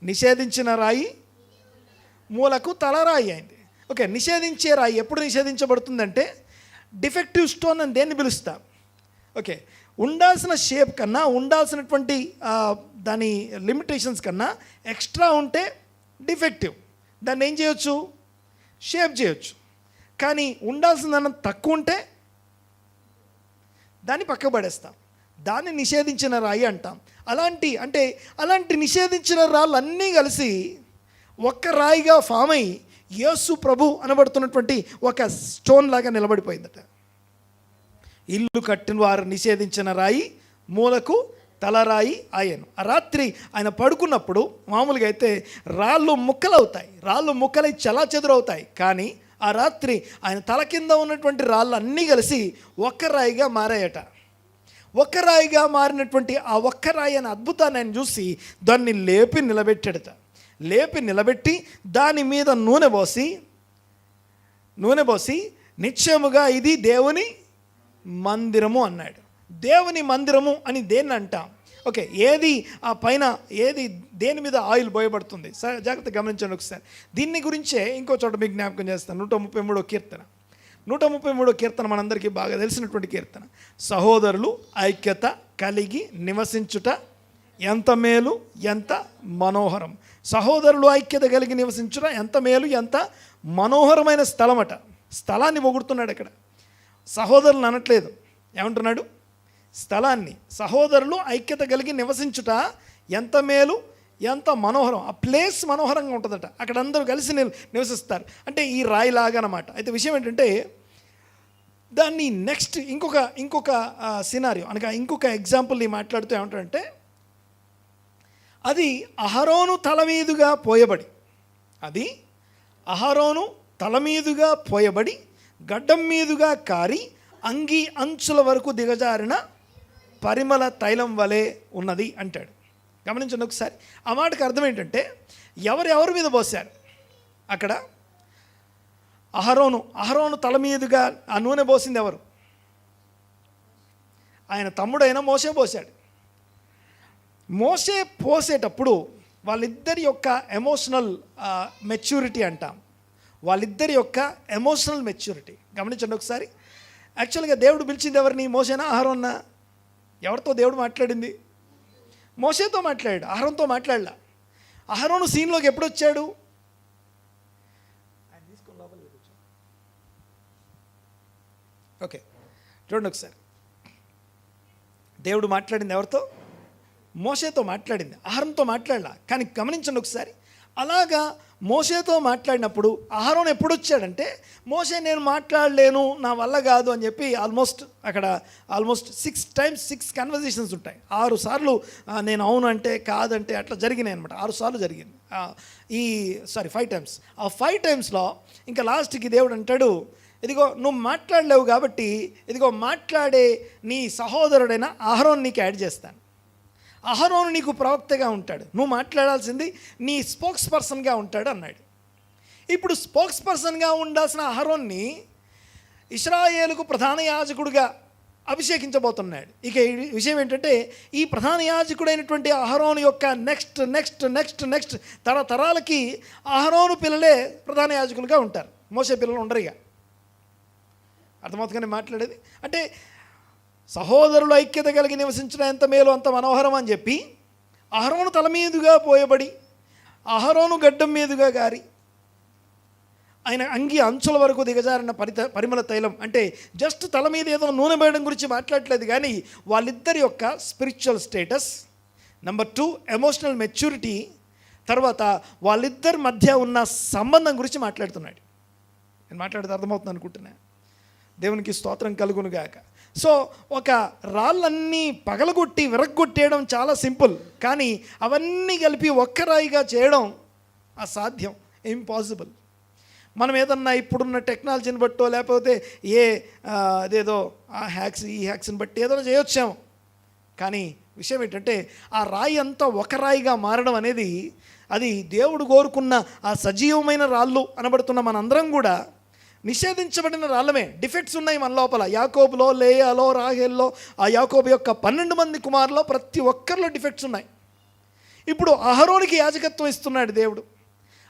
నిషేధించిన రాయి మూలకు తలరాయి అయింది. ఓకే, నిషేధించే రాయి ఎప్పుడు నిషేధించబడుతుందంటే డిఫెక్టివ్ స్టోన్ అని దేన్ని పిలుస్తాం? ఓకే, ఉండాల్సిన షేప్ కన్నా, ఉండాల్సినటువంటి దాని లిమిటేషన్స్ కన్నా ఎక్స్ట్రా ఉంటే డిఫెక్టివ్. దాన్ని ఏం చేయొచ్చు? షేప్ చేయొచ్చు. కానీ ఉండాల్సిందన్న తక్కువ ఉంటే దాన్ని పక్కకు పడేస్తాం. దాన్ని నిషేధించిన రాయి అంటాం. అలాంటి నిషేధించిన రాళ్ళు అన్నీ కలిసి ఒక్క రాయిగా ఫామ్ అయి యేసు ప్రభు అనబడుతున్నటువంటి ఒక స్టోన్ లాగా నిలబడిపోయిందట. ఇల్లు కట్టిన వారు నిషేధించిన రాయి మూలకు తలరాయి ఆయను. ఆ రాత్రి ఆయన పడుకున్నప్పుడు మామూలుగా అయితే రాళ్ళు ముక్కలై చెల్లాచెదురవుతాయి. కానీ ఆ రాత్రి ఆయన తల కింద ఉన్నటువంటి రాళ్ళు అన్నీ కలిసి ఒక్క రాయిగా మారాయట. ఒక్క రాయిగా మారినటువంటి ఆ ఒక్క రాయి అనే అద్భుతాన్ని ఆయన చూసి దాన్ని లేపి నిలబెట్టి దాని మీద నూనె పోసి నిశ్చయముగా ఇది దేవుని మందిరము అన్నాడు. దేవుని మందిరము అని దేన్ని అంటాం? ఓకే, ఏది ఆ పైన దేని మీద ఆయిల్ పోయబడుతుంది? సరే, జాగ్రత్త గమనించండి ఒకసారి. దీన్ని గురించే ఇంకో చోట మీకు జ్ఞాపకం చేస్తాను. 133వ కీర్తన మనందరికీ బాగా తెలిసినటువంటి కీర్తన. సహోదరులు ఐక్యత కలిగి నివసించుట ఎంత మేలు, ఎంత మనోహరం. సహోదరులు ఐక్యత కలిగి నివసించుట ఎంత మేలు, ఎంత మనోహరమైన స్థలమట. స్థలాన్ని పొగుడుతున్నాడు అక్కడ. సహోదరులు అనట్లేదు, ఏమంటున్నాడు? స్థలాన్ని. సహోదరులు ఐక్యత కలిగి నివసించుట ఎంత మేలు, ఎంత మనోహరం. ఆ ప్లేస్ మనోహరంగా ఉంటుందట. అక్కడ అందరూ కలిసి నివసిస్తారు. అంటే ఈ రాయిలాగా అన్నమాట. అయితే విషయం ఏంటంటే, దాన్ని నెక్స్ట్ ఇంకొక సినారియో అనగా ఇంకొక ఎగ్జాంపుల్ని మాట్లాడుతూ ఏమంటాడంటే, అది అహరోను తల మీదుగా పోయబడి గడ్డం మీదుగా కారి అంగీ అంచుల వరకు దిగజారిన పరిమళ తైలం వలె ఉన్నది అంటాడు. గమనించండి ఒకసారి. ఆ మాటకు అర్థం ఏంటంటే, ఎవరి మీద పోశారు అక్కడ? అహరోను తల మీదుగా ఆ నూనె పోసింది ఎవరు? ఆయన తమ్ముడైన మోషే పోశాడు. మోషే పోసేటప్పుడు వాళ్ళిద్దరి యొక్క ఎమోషనల్ మెచ్యూరిటీ అంటాం. మెచ్యూరిటీ గమనించండి ఒకసారి. యాక్చువల్గా దేవుడు పిలిచింది ఎవరిని? మోసేనా, అహరోన్నా? ఎవరితో దేవుడు మాట్లాడింది? మోషేతో మాట్లాడాడు, అహరోన్తో మాట్లాడలా. అహరోను సీన్లోకి ఎప్పుడు వచ్చాడు? ఓకే, చూడండి ఒకసారి. దేవుడు మాట్లాడింది ఎవరితో? మోషేతో మాట్లాడింది, అహరోన్తో మాట్లాడలా. కానీ గమనించండి ఒకసారి. అలాగా మోషేతో మాట్లాడినప్పుడు అహరోను ఎప్పుడు వచ్చాడంటే, మోషే నేను మాట్లాడలేను, నా వల్ల కాదు అని చెప్పి ఆల్మోస్ట్ 6 times 6 కన్వర్జేషన్స్ ఉంటాయి. 6 సార్లు నేను అవును అంటే కాదంటే అట్లా జరిగినాయి అనమాట. 6 సార్లు జరిగింది. 5 times. ఆ 5 timesలో ఇంకా లాస్ట్కి దేవుడు అంటాడు, ఇదిగో నువ్వు మాట్లాడలేవు కాబట్టి ఇదిగో మాట్లాడే నీ సహోదరుడైన అహరోను నీకు యాడ్ చేస్తాను. అహరోను నీకు ప్రవక్తగా ఉంటాడు, నువ్వు మాట్లాడాల్సింది నీ స్పోక్స్ పర్సన్గా ఉంటాడు అన్నాడు. ఇప్పుడు స్పోక్స్ పర్సన్గా ఉండాల్సిన అహరోన్ని ఇశ్రాయేలుకు ప్రధాన యాజకుడిగా అభిషేకించబోతున్నాడు. ఇక ఈ విషయం ఏంటంటే, ఈ ప్రధాన యాజకుడైనటువంటి అహరోను యొక్క నెక్స్ట్ తరతరాలకి అహరోను పిల్లలే ప్రధాన యాజకులుగా ఉంటారు. మోసే పిల్లలు ఉండరు. ఇక అర్థమవుతుందని మాట్లాడేది అంటే, సహోదరులు ఐక్యత కలిగి నివసించడం ఎంత మేలు, అంత మనోహరం అని చెప్పి అహరోను తల మీదుగా పోయబడి అహరోను గడ్డం మీదుగా గారి ఆయన అంగి అంచుల వరకు దిగజారిన పరిమళ తైలం. అంటే జస్ట్ తల మీద ఏదో నూనె వేయడం గురించి మాట్లాడట్లేదు, కానీ వాళ్ళిద్దరి యొక్క spiritual status, number 2 emotional maturity, తర్వాత వాళ్ళిద్దరి మధ్య ఉన్న సంబంధం గురించి మాట్లాడుతున్నాడు. నేను మాట్లాడితే అర్థమవుతుంది అనుకుంటున్నా. దేవునికి స్తోత్రం కలుగునుగాక. సో ఒక రాళ్ళన్నీ పగలగొట్టి విరగ్గొట్టేయడం చాలా సింపుల్, కానీ అవన్నీ కలిపి ఒక్క రాయిగా చేయడం అసాధ్యం, ఇంపాసిబుల్. మనం ఏదన్నా ఇప్పుడున్న టెక్నాలజీని బట్టో లేకపోతే అదేదో ఈ హ్యాక్స్ని బట్టి ఏదైనా చేయొచ్చాము, కానీ విషయం ఏంటంటే ఆ రాయి అంతా ఒక రాయిగా మారడం అనేది అది దేవుడు కోరుకున్న ఆ సజీవమైన రాళ్ళు అనబడుతున్న మనందరం కూడా నిషేధించబడిన రాళ్ళమే. డిఫెక్ట్స్ ఉన్నాయి మన లోపల. యాకోబులో, లేయాలో, రాహేల్లో, ఆ యాకోబు యొక్క 12 మంది కుమారులో ప్రతి ఒక్కరిలో డిఫెక్ట్స్ ఉన్నాయి. ఇప్పుడు అహరోనికి యాజకత్వం ఇస్తున్నాడు దేవుడు.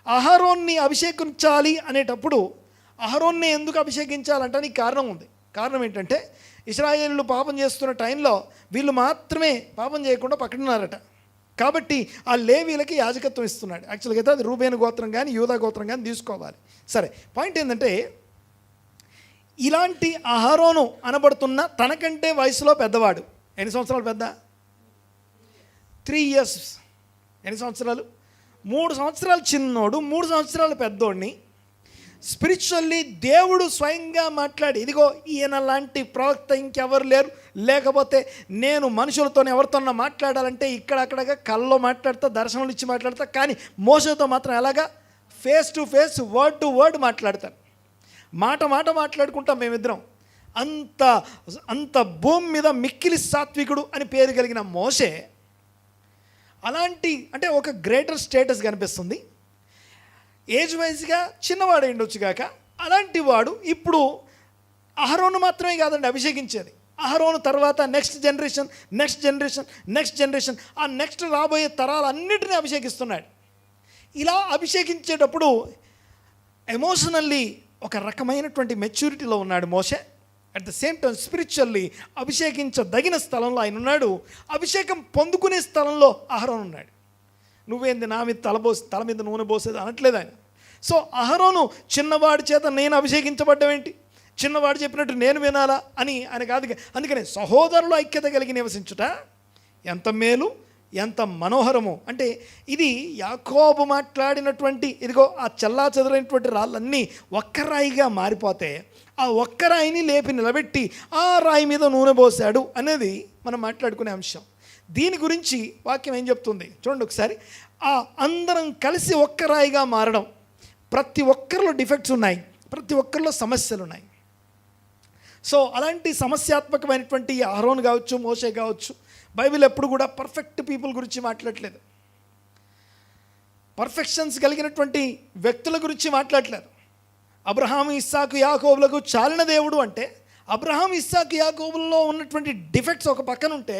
అహరోన్ని అభిషేకించాలి అనేటప్పుడు అహరోన్ని ఎందుకు అభిషేకించాలంటే నీకు కారణం ఉంది. కారణం ఏంటంటే, ఇశ్రాయేలీయులు పాపం చేస్తున్న టైంలో వీళ్ళు మాత్రమే పాపం చేయకుండా పక్కనున్నారట. కాబట్టి ఆ లేవీలకి యాజకత్వం ఇస్తున్నాడు. యాక్చువల్గా అయితే అది రూబేను గోత్రం కానీ యూదా గోత్రం కానీ తీసుకోవాలి. సరే, పాయింట్ ఏంటంటే, ఇలాంటి అహరోను అనబడుతున్న తనకంటే వయసులో పెద్దవాడు. ఎన్ని సంవత్సరాలు పెద్ద? 3 years. ఎన్ని సంవత్సరాలు? 3 సంవత్సరాలు చిన్నోడు, 3 సంవత్సరాలు పెద్దోడిని స్పిరిచువల్లీ దేవుడు స్వయంగా మాట్లాడి, ఇదిగో ఈయన లాంటి ప్రవక్త ఇంకెవరు లేరు, లేకపోతే నేను మనుషులతో ఎవరితోన్నా మాట్లాడాలంటే ఇక్కడక్కడగా కల్లో మాట్లాడతా, దర్శనాలు ఇచ్చి మాట్లాడతా, కానీ మోసతో మాత్రం ఎలాగా face to face, word to word మాట్లాడతాను. మాట మాట్లాడుకుంటాం మేమిద్దరం. అంత భూమి మీద మిక్కిలి సాత్వికుడు అని పేరు కలిగిన మోషే అలాంటి, అంటే ఒక గ్రేటర్ స్టేటస్ కనిపిస్తుంది. ఏజ్ వైజ్గా చిన్నవాడు ఉండొచ్చు కాక, అలాంటి వాడు ఇప్పుడు అహరోను మాత్రమే కాదండి అభిషేకించేది. అహరోను తర్వాత నెక్స్ట్ జనరేషన్, ఆ నెక్స్ట్ రాబోయే తరాలన్నిటినీ అభిషేకిస్తున్నాడు. ఇలా అభిషేకించేటప్పుడు ఎమోషనల్లీ ఒక రకమైనటువంటి మెచ్యూరిటీలో ఉన్నాడు Moshe. At the same time spiritually అభిషేకించదగిన స్థలంలో ఆయన ఉన్నాడు. అభిషేకం పొందుకునే స్థలంలో అహరోను ఉన్నాడు. నువ్వేంది నా మీద తల మీద నూనె పోసేది అనట్లేదు ఆయన. సో అహరోను చిన్నవాడి చేత నేను అభిషేకించబడ్డమేంటి, చిన్నవాడు చెప్పినట్టు నేను వినాలా అని ఆయన కాదు. అందుకనే సహోదరులు ఐక్యత కలిగి నివసించుట ఎంత మేలు, ఎంత మనోహరము. అంటే ఇది యాకోబు మాట్లాడినటువంటి, ఇదిగో ఆ చల్లా చెదరైనటువంటి రాళ్ళన్నీ ఒక్కరాయిగా మారిపోతే ఆ ఒక్కరాయిని లేపి నిలబెట్టి ఆ రాయి మీద నూనె పోసాడు అనేది మనం మాట్లాడుకునే అంశం. దీని గురించి వాక్యం ఏం చెప్తుంది చూడండి ఒకసారి. ఆ అందరం కలిసి ఒక్కరాయిగా మారడం, ప్రతి ఒక్కరిలో డిఫెక్ట్స్ ఉన్నాయి, ప్రతి ఒక్కరిలో సమస్యలు ఉన్నాయి. సో అలాంటి సమస్యాత్మకమైనటువంటి అహరోను కావచ్చు, మోషే కావచ్చు, బైబిల్ ఎప్పుడు కూడా పర్ఫెక్ట్ పీపుల్ గురించి మాట్లాడట్లేదు, పర్ఫెక్షన్స్ కలిగినటువంటి వ్యక్తుల గురించి మాట్లాడట్లేదు. అబ్రహాం, ఇస్సాకు, యాకోబులకు చాలిన దేవుడు అంటే అబ్రహాం, ఇస్సాకు, యాకోబుల్లో ఉన్నటువంటి డిఫెక్ట్స్ ఒక పక్కన ఉంటే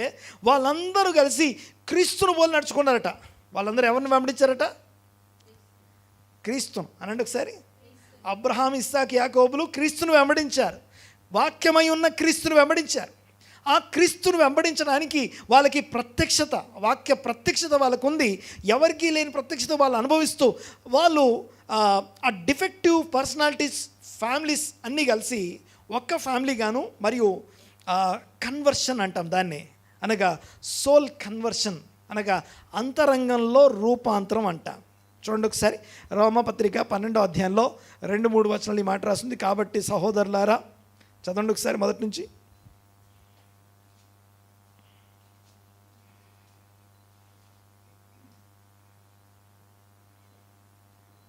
వాళ్ళందరూ కలిసి క్రీస్తును పోలి నడుచుకున్నారట. వాళ్ళందరూ ఎవరిని వెంబడించారట? క్రీస్తును అనండి ఒకసారి. అబ్రహాం, ఇస్సాకు, యాకోబులు క్రీస్తును వెంబడించారు, వాక్యమై ఉన్న క్రీస్తును వెంబడించారు. ఆ క్రీస్తును వెంబడించడానికి వాళ్ళకి ప్రత్యక్షత, వాక్య ప్రత్యక్షత వాళ్ళకు ఉంది. ఎవరికీ లేని ప్రత్యక్షత వాళ్ళు అనుభవిస్తూ వాళ్ళు ఆ డిఫెక్టివ్ పర్సనాలిటీస్, ఫ్యామిలీస్ అన్నీ కలిసి ఒక్క ఫ్యామిలీ గాను, మరియు కన్వర్షన్ అంటాం దాన్ని, అనగా సోల్ కన్వర్షన్, అనగా అంతరంగంలో రూపాంతరం అంటాం. చూడండి ఒకసారి రోమపత్రిక 12వ అధ్యాయంలో 2-3 వచనాలు ఈ మాట రాస్తుంది. కాబట్టి సహోదరులారా, చదవండి ఒకసారి మొదటి నుంచి.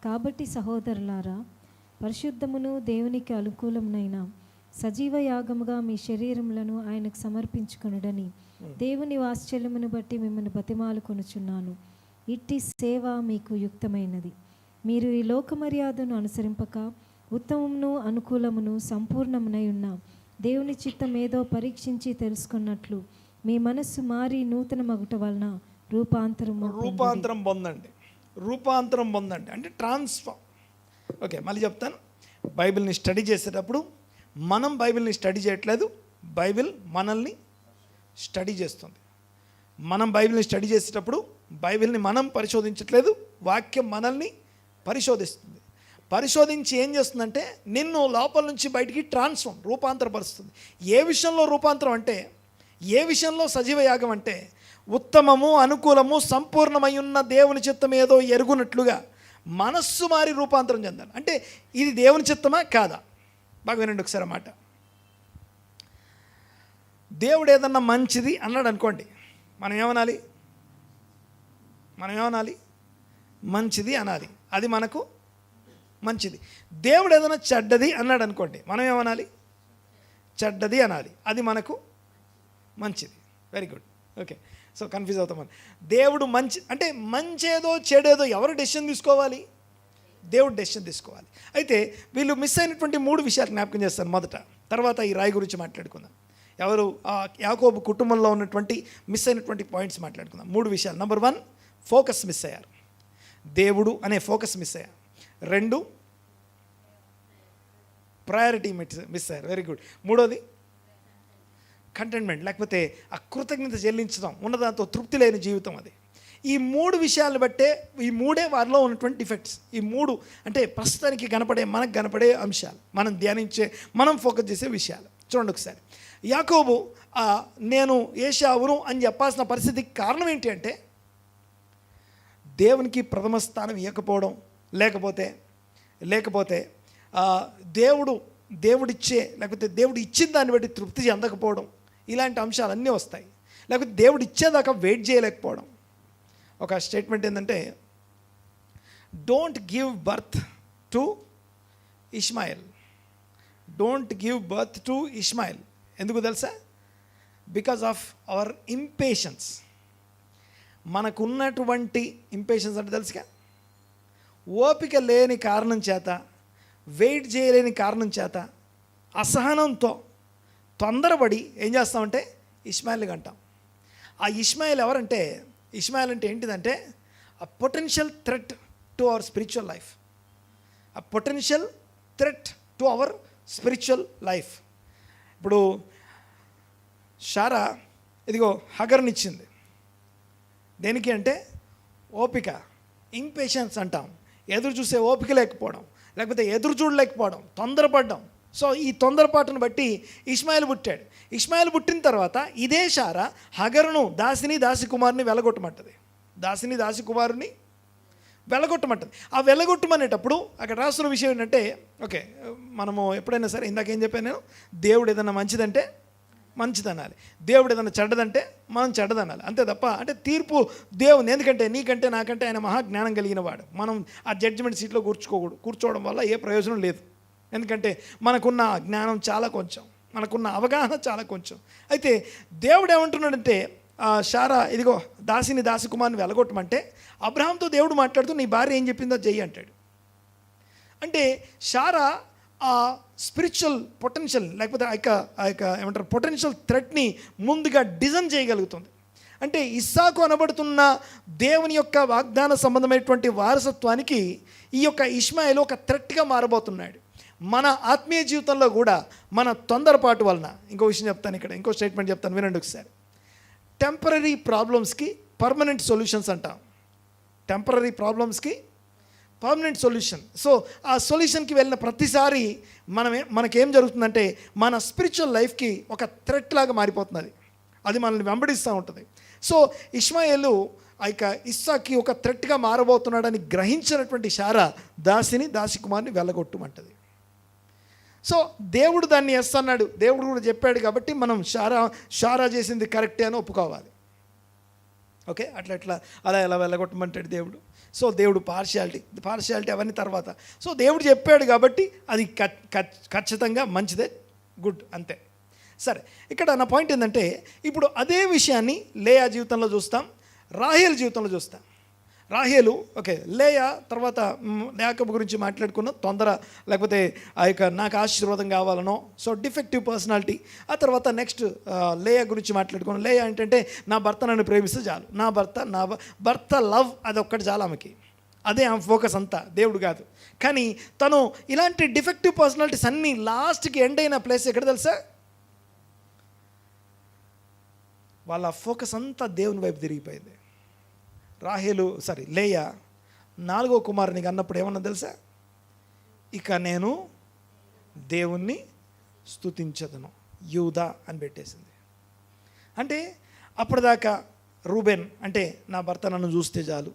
కాబట్టి సహోదరులారా, పరిశుద్ధమును దేవునికి అనుకూలమునైన సజీవ యాగముగా మీ శరీరములను ఆయనకు సమర్పించుకొనుడని దేవుని వాత్సల్యమును బట్టి మిమ్మల్ని బతిమాలుకొనుచున్నాను. ఇట్టి సేవ మీకు యుక్తమైనది. మీరు ఈ లోక మర్యాదను అనుసరింపక ఉత్తమమును అనుకూలమును సంపూర్ణమునై ఉన్న దేవుని చిత్తం ఏదో పరీక్షించి తెలుసుకున్నట్లు మీ మనస్సు మారి నూతన మగుట వలన రూపాంతరం పొందండి అంటే ట్రాన్స్ఫార్మ్. ఓకే, మళ్ళీ చెప్తాను. బైబిల్ని స్టడీ చేసేటప్పుడు మనం బైబిల్ని స్టడీ చేయట్లేదు, బైబిల్ మనల్ని స్టడీ చేస్తుంది. మనం బైబిల్ని స్టడీ చేసేటప్పుడు బైబిల్ని మనం పరిశోధించట్లేదు, వాక్యం మనల్ని పరిశోధిస్తుంది. పరిశోధించి ఏం చేస్తుందంటే నిన్ను లోపల నుంచి బయటికి రూపాంతరపరుస్తుంది. ఏ విషయంలో రూపాంతరం అంటే, ఏ విషయంలో సజీవ యాగం అంటే, ఉత్తమము, అనుకూలము, సంపూర్ణమై ఉన్న దేవుని చిత్తం ఏదో ఎరుగునట్లుగా మనస్సు మారి రూపాంతరం చెందాలి. అంటే ఇది దేవుని చిత్తమా కాదా? బాగా వినండి ఒకసారి మాట. దేవుడు ఏదన్నా మంచిది అన్నాడు అనుకోండి, మనం ఏమనాలి? మంచిది అనాలి, అది మనకు మంచిది. దేవుడు ఏదైనా చెడ్డది అన్నాడు అనుకోండి, మనం ఏమనాలి? చెడ్డది అనాలి, అది మనకు మంచిది. Very good. Okay, so confuse అవుతామని. దేవుడు మంచి అంటే మంచేదో చెడేదో ఎవరు డెసిషన్ తీసుకోవాలి? దేవుడు డెసిషన్ తీసుకోవాలి. అయితే వీళ్ళు మిస్ అయినటువంటి 3 విషయాలు జ్ఞాపకం చేస్తాను మొదట, తర్వాత ఈ రాయి గురించి మాట్లాడుకుందాం. ఎవరు యాకోబు కుటుంబంలో ఉన్నటువంటి మిస్ అయినటువంటి పాయింట్స్ మాట్లాడుకుందాం. 3 విషయాలు. నెంబర్ 1, ఫోకస్ మిస్ అయ్యారు. దేవుడు అనే ఫోకస్ మిస్ అయ్యారు. 2, ప్రయారిటీ మిస్ అయ్యారు. Very good. 3వది కంటెంట్మెంట్, లేకపోతే ఆ కృతజ్ఞత చెల్లించడం, ఉన్నదాంతో తృప్తి లేని జీవితం. అది ఈ 3 విషయాలను బట్టే, ఈ 3 వారిలో ఉన్నటువంటి డిఫెక్ట్స్. ఈ 3 అంటే ప్రస్తుతానికి మనకు కనపడే అంశాలు, మనం ధ్యానించే, మనం ఫోకస్ చేసే విషయాలు. చూడండి ఒకసారి. యాకోబు నేను ఏశావును అని చెప్పాల్సిన పరిస్థితికి కారణం ఏంటి అంటే, దేవునికి ప్రథమ స్థానం ఇవ్వకపోవడం, లేకపోతే దేవుడు ఇచ్చిన దాన్ని బట్టి తృప్తి చెందకపోవడం, ఇలాంటి అంశాలన్నీ వస్తాయి. లేకపోతే దేవుడు ఇచ్చేదాకా వెయిట్ చేయలేకపోవడం. ఒక స్టేట్మెంట్ ఏంటంటే, don't give birth to Ishmael. ఎందుకు తెలుసా? Because of our impatience. మనకున్నటువంటి ఇంపేషన్స్ అంటే తెలుసుగా, ఓపిక లేని కారణం చేత, వెయిట్ చేయలేని కారణం చేత, అసహనంతో తొందరపడి ఏం చేస్తామంటే ఇష్మాయిల్ని అంటాం. ఆ ఇష్మాయిల్ ఎవరంటే, ఇష్మాయిల్ అంటే ఏంటిదంటే a potential threat to our spiritual life. A potential threat to our spiritual life. ఇప్పుడు షారా ఇదిగో హగర్నిచ్చింది. దేనికి అంటే ఓపిక, ఇంపేషన్స్ అంటాం. ఎదురు చూసే ఓపిక లేకపోవడం, లేకపోతే ఎదురు చూడలేకపోవడం, తొందరపడడం. సో ఈ తొందరపాటును బట్టి ఇష్మాయిల్ పుట్టాడు. ఇష్మాయిల్ పుట్టిన తర్వాత ఇదే షారా హగరును, దాసి కుమారుని వెళ్ళగొట్టమంటది. ఆ వెళ్ళగొట్టమనేటప్పుడు అక్కడ రాస్తున్న విషయం ఏంటంటే, ఓకే, మనము ఎప్పుడైనా సరే, ఇందాకేం చెప్పాను నేను, దేవుడు ఏదైనా మంచిదంటే మంచిదనాలి, దేవుడు ఏదైనా చెడ్డదంటే మనం చెడ్డదనాలి, అంతే తప్ప అంటే తీర్పు దేవుని, ఎందుకంటే నీకంటే నాకంటే ఆయన మహాజ్ఞానం కలిగిన వాడు. మనం ఆ జడ్జిమెంట్ సీట్లో కూర్చోవడం వల్ల ఏ ప్రయోజనం లేదు. ఎందుకంటే మనకున్న జ్ఞానం చాలా కొంచెం, మనకున్న అవగాహన చాలా కొంచెం. అయితే దేవుడు ఏమంటున్నాడంటే, షారా ఇదిగో దాసి కుమార్ని వెళ్ళగొట్టమంటే, అబ్రహాంతో దేవుడు మాట్లాడుతూ నీ భార్య ఏం చెప్పిందో చెయ్యి అంటాడు. అంటే షారా ఆ స్పిరిచువల్ పొటెన్షియల్, లేకపోతే ఆ యొక్క ఏమంటారు పొటెన్షియల్ థ్రెట్ని ముందుగా డిజైన్ చేయగలుగుతుంది. అంటే ఇస్సాకు అనబడుతున్న దేవుని యొక్క వాగ్దాన సంబంధమైనటువంటి వారసత్వానికి ఈ యొక్క ఇష్మాయిల్ ఒక థ్రెట్గా మారబోతున్నాడు. మన ఆత్మీయ జీవితంలో కూడా మన తొందరపాటు వలన, ఇంకో విషయం చెప్తాను, ఇక్కడ ఇంకో స్టేట్మెంట్ చెప్తాను, వినండి ఒకసారి. టెంపరరీ ప్రాబ్లమ్స్కి పర్మనెంట్ సొల్యూషన్స్ అంటాం. టెంపరరీ ప్రాబ్లమ్స్కి పర్మనెంట్ సొల్యూషన్. సో ఆ సొల్యూషన్కి వెళ్ళిన ప్రతిసారి మనకేం జరుగుతుందంటే, మన స్పిరిచువల్ లైఫ్కి ఒక థ్రెట్ లాగా మారిపోతుంది. అది మనల్ని వెంబడిస్తూ ఉంటుంది. సో ఇష్మాయేలు ఆ యొక్క ఇస్సాకి ఒక థ్రెట్గా మారబోతున్నాడని గ్రహించినటువంటి షారా దాసి కుమార్ని వెళ్ళగొట్టమంటది. సో దేవుడు దాన్ని వేస్తున్నాడు, దేవుడు కూడా చెప్పాడు కాబట్టి మనం షారా చేసింది కరెక్టే అని ఒప్పుకోవాలి. ఓకే, అలా ఎలా వెళ్ళగొట్టమంటాడు దేవుడు. సో దేవుడు పార్షియాలిటీ అవన్నీ తర్వాత. సో దేవుడు చెప్పాడు కాబట్టి అది ఖచ్చితంగా మంచిదే, గుడ్, అంతే. సరే, ఇక్కడ నా పాయింట్ ఏంటంటే, ఇప్పుడు అదే విషయాన్ని లేయా జీవితంలో చూస్తాం, రాహేలు జీవితంలో చూస్తాం. రాహేలు, ఓకే, లేయా తర్వాత యాకోబు గురించి మాట్లాడుకున్నాం, తొందర, లేకపోతే ఆ యొక్క నాకు ఆశీర్వాదం కావాలనో, సో డిఫెక్టివ్ పర్సనాలిటీ. ఆ తర్వాత నెక్స్ట్ లేయా గురించి మాట్లాడుకున్నాం. లేయా ఏంటంటే, నా భర్త నన్ను ప్రేమిస్తే చాలు, నా భర్త లవ్, అది ఒక్కటి చాలు ఆమెకి, అదే ఆమె ఫోకస్ అంతా, దేవుడు కాదు. కానీ తను ఇలాంటి డిఫెక్టివ్ పర్సనాలిటీస్ అన్నీ లాస్ట్కి ఎండ్ అయిన ప్లేస్ ఎక్కడ తెలుసా? వాళ్ళ ఫోకస్ అంతా దేవుని వైపు తిరిగిపోయింది. లేయా 4వ కుమారునికి అన్నప్పుడు ఏమన్నా తెలుసా? ఇక నేను దేవుణ్ణి స్తుతించదను, యూదా అని పెట్టేసింది. అంటే అప్పటిదాకా రూబెన్ అంటే నా భర్త నన్ను చూస్తే చాలు,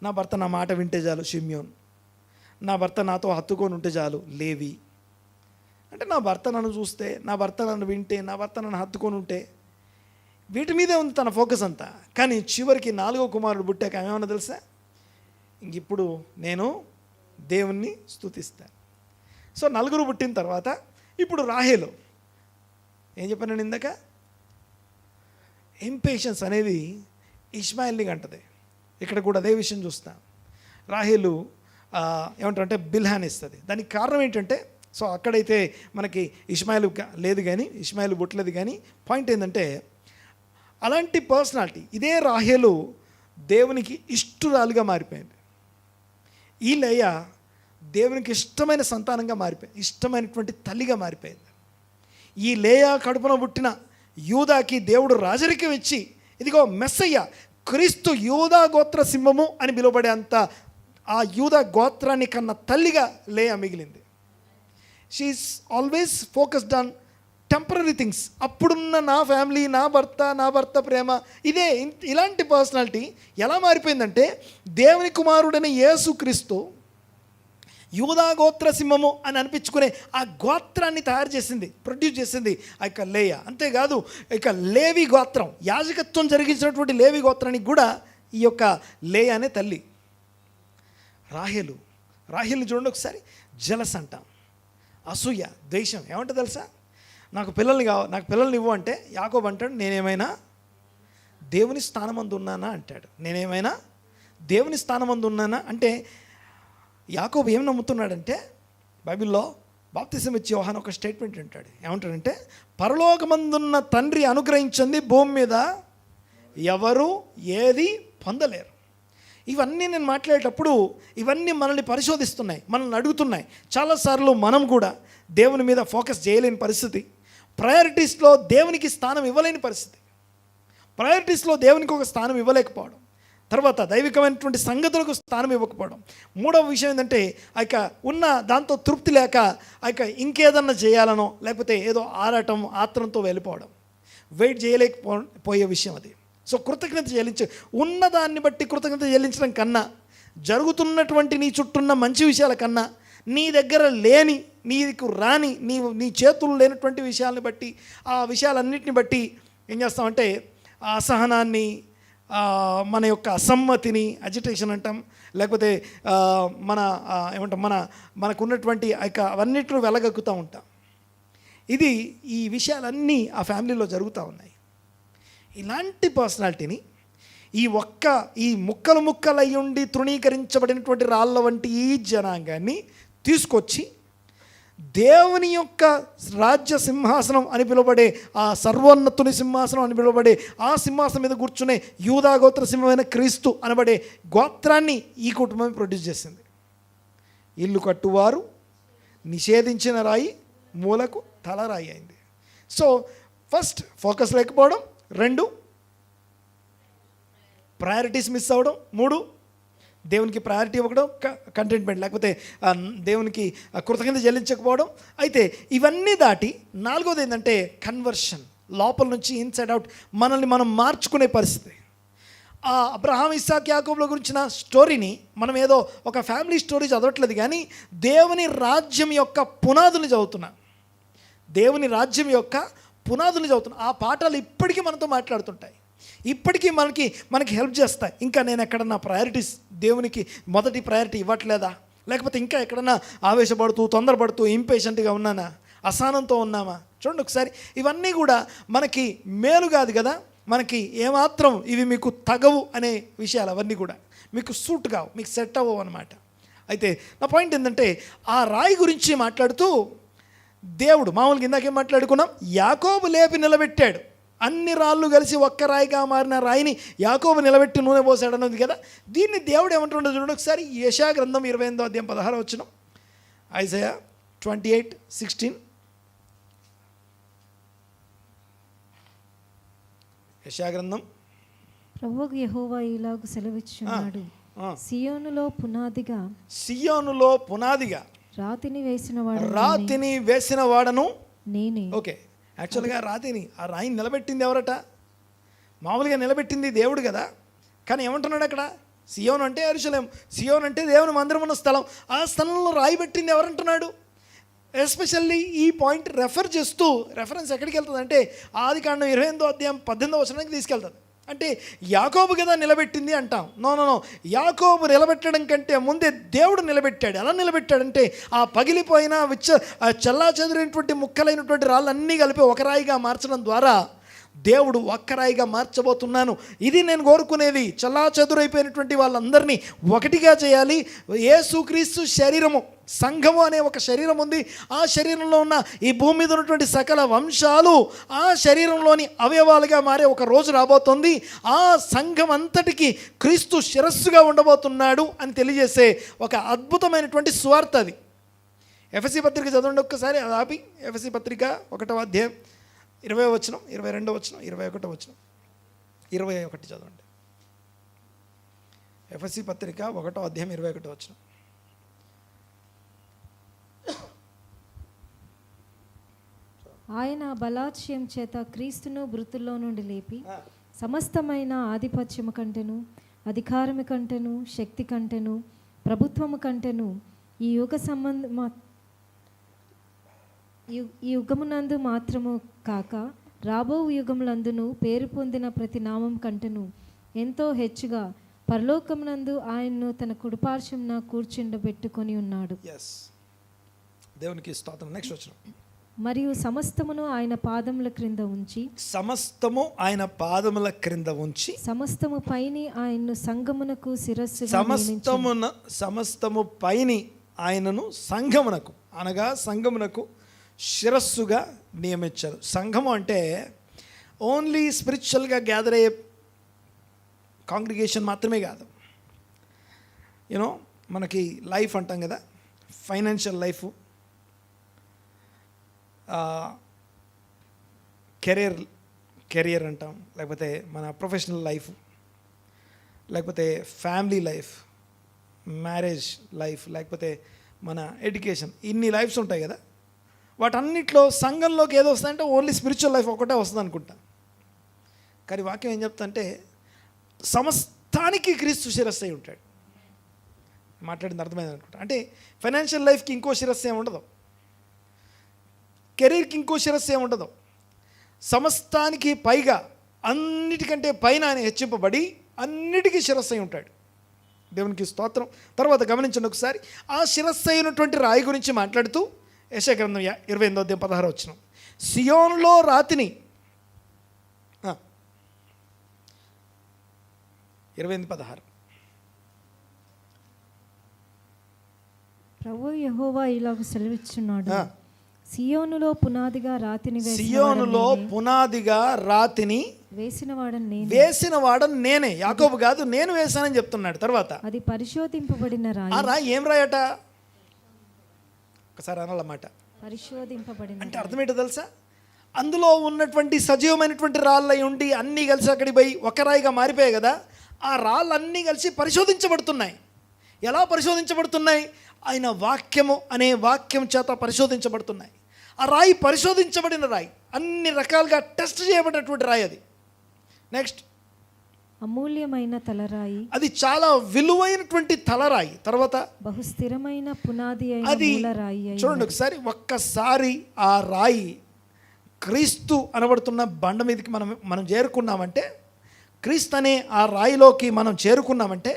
నా భర్త నా మాట వింటే చాలు, షిమ్యోన్, నా భర్త నాతో హత్తుకొని ఉంటే చాలు, లేవి. అంటే నా భర్త నన్ను చూస్తే, నా భర్త నన్ను వింటే, నా భర్త నన్ను హత్తుకొని ఉంటే, వీటి మీదే ఉంది తన ఫోకస్ అంతా. కానీ చివరికి 4వ కుమారుడు పుట్టాక ఏమన్నా తెలుసా? ఇప్పుడు నేను దేవుణ్ణి స్తుతిస్తాను. సో 4 పుట్టిన తర్వాత ఇప్పుడు రాహేలు ఏం చెప్పాను నేను ఇందాక, ఇంపేషన్స్ అనేది ఇష్మాయిల్ని అంటది. ఇక్కడ కూడా అదే విషయం చూస్తాం. రాహేలు ఏమంటారంటే బిల్హాన్ ఇస్తుంది. దానికి కారణం ఏంటంటే, సో అక్కడైతే మనకి ఇష్మాయిల్ లేదు కానీ, ఇష్మాయిల్ పుట్టలేదు కానీ, పాయింట్ ఏంటంటే, అలాంటి పర్సనాలిటీ ఇదే రాహేలు దేవునికి ఇష్టురాలుగా మారిపోయింది. ఈ లేయా దేవునికి ఇష్టమైన సంతానంగా మారిపోయింది, ఇష్టమైనటువంటి తల్లిగా మారిపోయింది. ఈ లేయా కడుపున పుట్టిన యూదాకి దేవుడు రాజరికం ఇచ్చి, ఇదిగో మెస్సయ్య క్రీస్తు యూదా గోత్ర సింహము అని పిలువబడే అంత ఆ యూదా గోత్రాన్ని కన్న తల్లిగా లేయా మిగిలింది. She is always focused on temporary things. అప్పుడున్న నా ఫ్యామిలీ, నా భర్త ప్రేమ, ఇదే. ఇలాంటి పర్సనాలిటీ ఎలా మారిపోయిందంటే దేవుని కుమారుడైన యేసుక్రీస్తు యూదా గోత్ర సింహము అని అనిపించుకునే ఆ గోత్రాన్ని తయారు చేసింది, ప్రొడ్యూస్ చేసింది ఆ యొక్క లేయా. అంతేకాదు ఇక లేవి గోత్రం, యాజకత్వం జరిగించినటువంటి లేవి గోత్రానికి కూడా ఈ యొక్క లేయా అనే తల్లి. రాహేలుని చూడండి ఒకసారి. జలస్ అంటాం, అసూయ, ద్వేషం. ఏమంటే తెలుసా, నాకు పిల్లల్ని ఇవ్వు అంటే యాకోబు అంటాడు, నేనేమైనా దేవుని స్థానమందు ఉన్నానా అంటాడు. నేనేమైనా దేవుని స్థానమందు ఉన్నానా అంటే యాకోబు ఏం నమ్ముతున్నాడంటే, బైబిల్లో బాప్తిసం ఇచ్చే యోహాను ఒక స్టేట్మెంట్ అంటాడు. ఏమంటాడంటే, పరలోకమందున్న తండ్రి అనుగ్రహించింది భూమి మీద ఎవరు ఏది పొందలేరు. ఇవన్నీ నేను మాట్లాడేటప్పుడు ఇవన్నీ మనల్ని పరిశోధిస్తున్నాయి, మనల్ని అడుగుతున్నాయి. చాలాసార్లు మనం కూడా దేవుని మీద ఫోకస్ చేయలేని పరిస్థితి, ప్రయారిటీస్లో దేవునికి స్థానం ఇవ్వలేని పరిస్థితి, ప్రయారిటీస్లో దేవునికి ఒక స్థానం ఇవ్వలేకపోవడం, తర్వాత దైవికమైనటువంటి సంగతులకు స్థానం ఇవ్వకపోవడం. మూడవ విషయం ఏంటంటే ఆ యొక్క ఉన్న దాంతో తృప్తి లేక ఆ యొక్క ఇంకేదన్నా చేయాలనో లేకపోతే ఏదో ఆరాటం ఆత్రంతో వెళ్ళిపోవడం, వెయిట్ చేయలేకపోయే విషయం అది. సో కృతజ్ఞత చెల్లించే, ఉన్నదాన్ని బట్టి కృతజ్ఞత చెల్లించడం కన్నా, జరుగుతున్నటువంటి నీ చుట్టూన్న మంచి విషయాల కన్నా, నీ దగ్గర లేని, నీకు రాని, నీ చేతులు లేనటువంటి విషయాలను బట్టి, ఆ విషయాలన్నింటిని బట్టి ఏం చేస్తామంటే ఆ అసహనాన్ని, మన యొక్క అసమ్మతిని, అజిటేషన్ అంటాం, లేకపోతే ఏమంటాం మనకున్నటువంటి అవన్నిటిని వెలగక్కుతూ ఉంటాం. ఈ విషయాలన్నీ ఆ ఫ్యామిలీలో జరుగుతూ ఉన్నాయి. ఇలాంటి పర్సనాలిటీని ఈ ముక్కలయ్యుండి తృణీకరించబడినటువంటి రాళ్ళ వంటి ఈ జనాంగాన్ని తీసుకొచ్చి దేవుని యొక్క రాజ్య సింహాసనం అని పిలువబడే, ఆ సర్వోన్నతుని సింహాసనం అని పిలువబడే ఆ సింహాసనం మీద కూర్చునే యూదా గోత్ర సింహమైన క్రీస్తు అనబడే గోత్రాన్ని ఈ కుటుంబం ప్రొడ్యూస్ చేసింది. ఇల్లు కట్టువారు నిషేధించిన రాయి మూలకు తలరాయి అయింది. సో ఫస్ట్ ఫోకస్ లేకపోవడం, 2 ప్రయారిటీస్ మిస్ అవ్వడం, 3 దేవునికి ప్రయారిటీ ఇవ్వడం, కంటెంట్మెంట్ లేకపోతే దేవునికి కృతజ్ఞత చెల్లించకపోవడం. అయితే ఇవన్నీ దాటి 4వది ఏంటంటే కన్వర్షన్, లోపల నుంచి ఇన్సైడ్ అవుట్ మనల్ని మనం మార్చుకునే పరిస్థితి. ఆ అబ్రహాం, ఇస్సాక్, యాకోబుల గురించిన స్టోరీని మనం ఏదో ఒక ఫ్యామిలీ స్టోరీ చదవట్లేదు, కానీ దేవుని రాజ్యం యొక్క పునాదులు చదువుతున్నాం. దేవుని రాజ్యం యొక్క పునాదులు చదువుతున్నాం. ఆ పాఠాలు ఇప్పటికీ మనతో మాట్లాడుతుంటాయి, ఇప్పటికీ మనకి హెల్ప్ చేస్తాయి. ఇంకా నేను ఎక్కడన్నా ప్రయారిటీస్, దేవునికి మొదటి ప్రయారిటీ ఇవ్వట్లేదా, లేకపోతే ఇంకా ఎక్కడన్నా ఆవేశపడుతూ, తొందరపడుతూ, ఇంపేషెంట్గా ఉన్నానా, అసహనంతో ఉన్నామా? చూడండి ఒకసారి. ఇవన్నీ కూడా మనకి మేలు కాదు కదా, మనకి ఏమాత్రం ఇవి మీకు తగవు అనే విషయాలు అవన్నీ కూడా మీకు సూట్ కావు, మీకు సెట్ అవ్వవు అనమాట. అయితే నా పాయింట్ ఏంటంటే, ఆ రాయి గురించి మాట్లాడుతూ దేవుడు మామూలుగా ఇందాకేం మాట్లాడుకున్నాం, యాకోబు లేపి నిలబెట్టాడు. అన్ని రాళ్ళు కలిసి ఒక్క రాయిగా మారిన రాయిని యాకోబు నిలబెట్టి నూనె పోసాడు అన్నది కదా. దీన్ని దేవుడు ఏమంటుండో చూడండి ఒకసారి. యెషయా గ్రంథం 28వ అధ్యాయం 16వ వచనం, ఐజయా 28:16. యెషయా గ్రంథం. ప్రభువు యెహోవా ఇలాగు సెలవిచ్చుచున్నాడు, సియోనులో పునాదిగా రాతిని వేసిన వాడను నేనే. ఓకే, యాక్చువల్గా ఆ రాయిని నిలబెట్టింది ఎవరట? మామూలుగా నిలబెట్టింది దేవుడు కదా. కానీ ఏమంటున్నాడు అక్కడ? సియోను అంటే యెరూషలేము, సియోను అంటే దేవుని మందిరం ఉన్న స్థలం. ఆ స్థలంలో రాయి పెట్టింది ఎవరంటున్నాడు? ఎస్పెషల్లీ ఈ పాయింట్ రెఫరెన్స్ ఎక్కడికి వెళ్తుంది అంటే ఆదికాండం 28వ అధ్యాయం 18వ వచనానికి తీసుకెళ్తుంది. అంటే యాకోబు కదా నిలబెట్టింది అంటాం. నో, యాకోబు నిలబెట్టడం కంటే ముందే దేవుడు నిలబెట్టాడు. ఎలా నిలబెట్టాడంటే ఆ పగిలిపోయిన చల్లా చెదిరినటువంటి ముక్కలైనటువంటి రాళ్ళన్నీ కలిపి ఒక రాయిగా మార్చడం ద్వారా దేవుడు ఒక్కరాయిగా మార్చబోతున్నాను, ఇది నేను కోరుకునేది. చల్లా చెదురైపోయినటువంటి వాళ్ళందరినీ ఒకటిగా చేయాలి. యేసుక్రీస్తు శరీరము, సంఘము అనే ఒక శరీరం ఉంది. ఆ శరీరంలో ఉన్న ఈ భూమి మీద ఉన్నటువంటి సకల వంశాలు ఆ శరీరంలోని అవయవాలుగా మారే ఒక రోజు రాబోతుంది. ఆ సంఘం అంతటికి క్రీస్తు శిరస్సుగా ఉండబోతున్నాడు అని తెలియజేసే ఒక అద్భుతమైనటువంటి సువార్త అది. ఎఫెసీ పత్రిక చదవండి ఒక్కసారి, అది ఆపి. ఎఫెసీ పత్రిక 1వ అధ్యాయం 20వ వచనం, 22వ వచనం, 21వ వచనం, 21 చదవండి. ఎఫెసీ పత్రిక 1:21. ఆయన బలాత్యం చేత క్రీస్తును మృతుల్లో నుండి లేపి సమస్తమైన ఆధిపత్యము కంటెను, అధికారము కంటెను, శక్తి కంటెను, ప్రభుత్వము కంటెను ఈ యుగమునందు మాత్రము కాక రాబో యుగములందును పేరు పొందిన ప్రతి నామం కంటెను ఎంతో హెచ్చుగా పరలోకమునందు ఆయన్ను తన కుడిపార్శ్వమున కూర్చుండబెట్టుకొని ఉన్నాడు. దేవునికి స్తోత్రం. నెక్స్ట్ వచనం. మరియు సమస్తమును ఆయన పాదముల క్రింద ఉంచి, సమస్తము ఆయన పాదముల క్రింద ఉంచి, సమస్తము పైని ఆయన్ను సంగమునకు శిరస్సుగా సమస్తము పైని ఆయనను సంఘమునకు అనగా సంఘమునకు శిరస్సుగా నియమించారు. సంఘము అంటే ఓన్లీ స్పిరిచువల్గా గ్యాదర్ అయ్యే కాంగ్రిగేషన్ మాత్రమే కాదు. యూనో మనకి లైఫ్ అంటాం కదా, ఫైనాన్షియల్ లైఫ్, కెరియర్ అంటాం, లేకపోతే మన ప్రొఫెషనల్ లైఫ్, లేకపోతే ఫ్యామిలీ లైఫ్, మ్యారేజ్ లైఫ్, లేకపోతే మన ఎడ్యుకేషన్, ఇన్ని లైఫ్స్ ఉంటాయి కదా. వాటన్నిటిలో సంఘంలోకి ఏదో వస్తుందంటే ఓన్లీ స్పిరిచువల్ లైఫ్ ఒకటే వస్తుంది అనుకుంటా. కానీ వాక్యం ఏం చెప్తుందంటే సమస్తానికి క్రీస్తు శిరస్సు అయి ఉంటాడు. మాట్లాడింది అర్థమైంది అనుకుంటా. అంటే ఫైనాన్షియల్ లైఫ్కి ఇంకో శిరస్సు ఏమి ఉండదు, కెరీర్కి ఇంకో శిరస్సు ఏమి ఉండదు. సమస్తానికి పైగా అన్నిటికంటే పైన ఆయన హెచ్చింపబడి అన్నిటికీ శిరస్సు అయి ఉంటాడు. దేవునికి స్తోత్రం. తర్వాత గమనించండి ఒకసారి, ఆ శిరస్సు అయినటువంటి రాయి గురించి మాట్లాడుతూ యెషయా గ్రంథం 28:16 సియోనులో రాతిని 28:16 ప్రభువు యెహోవా ఇలాగ సెలవిచ్చున్నాడు, సియోనులో పునాదిగా రాతిని వేసినవాడని నేనే, యాకోబు కాదు, నేను వేశానని చెప్తున్నాడు. తర్వాత అది పరిశోధింపబడిన రాయి. ఆ రాయి ఏం రాయట? ఒకసారి అనాలన్నమాట. పరిశోధింపబడిన అంటే అర్థం ఏంటో తెలుసా? అందులో ఉన్నటువంటి సజీవమైనటువంటి రాళ్ళై ఉండి అన్నీ కలిసి అక్కడికి పోయి ఒక రాయిగా మారిపోయాయి కదా. ఆ రాళ్ళన్నీ కలిసి పరిశోధించబడుతున్నాయి. ఎలా పరిశోధించబడుతున్నాయి? ఆయన వాక్యము అనే వాక్యం చేత పరిశోధించబడుతున్నాయి. ఆ రాయి పరిశోధించబడిన రాయి, అన్ని రకాలుగా టెస్ట్ చేయబడినటువంటి రాయి అది. నెక్స్ట్, అమూల్యమైన తలరాయి, అది చాలా విలువైనటువంటి తలరాయి. తర్వాత బహుస్థిరమైన పునాది అది చూడండి ఒకసారి. ఒక్కసారి ఆ రాయి క్రీస్తు అనబడుతున్న బండ మీదకి మనం చేరుకున్నామంటే, క్రీస్తు అనే ఆ రాయిలోకి మనం చేరుకున్నామంటే,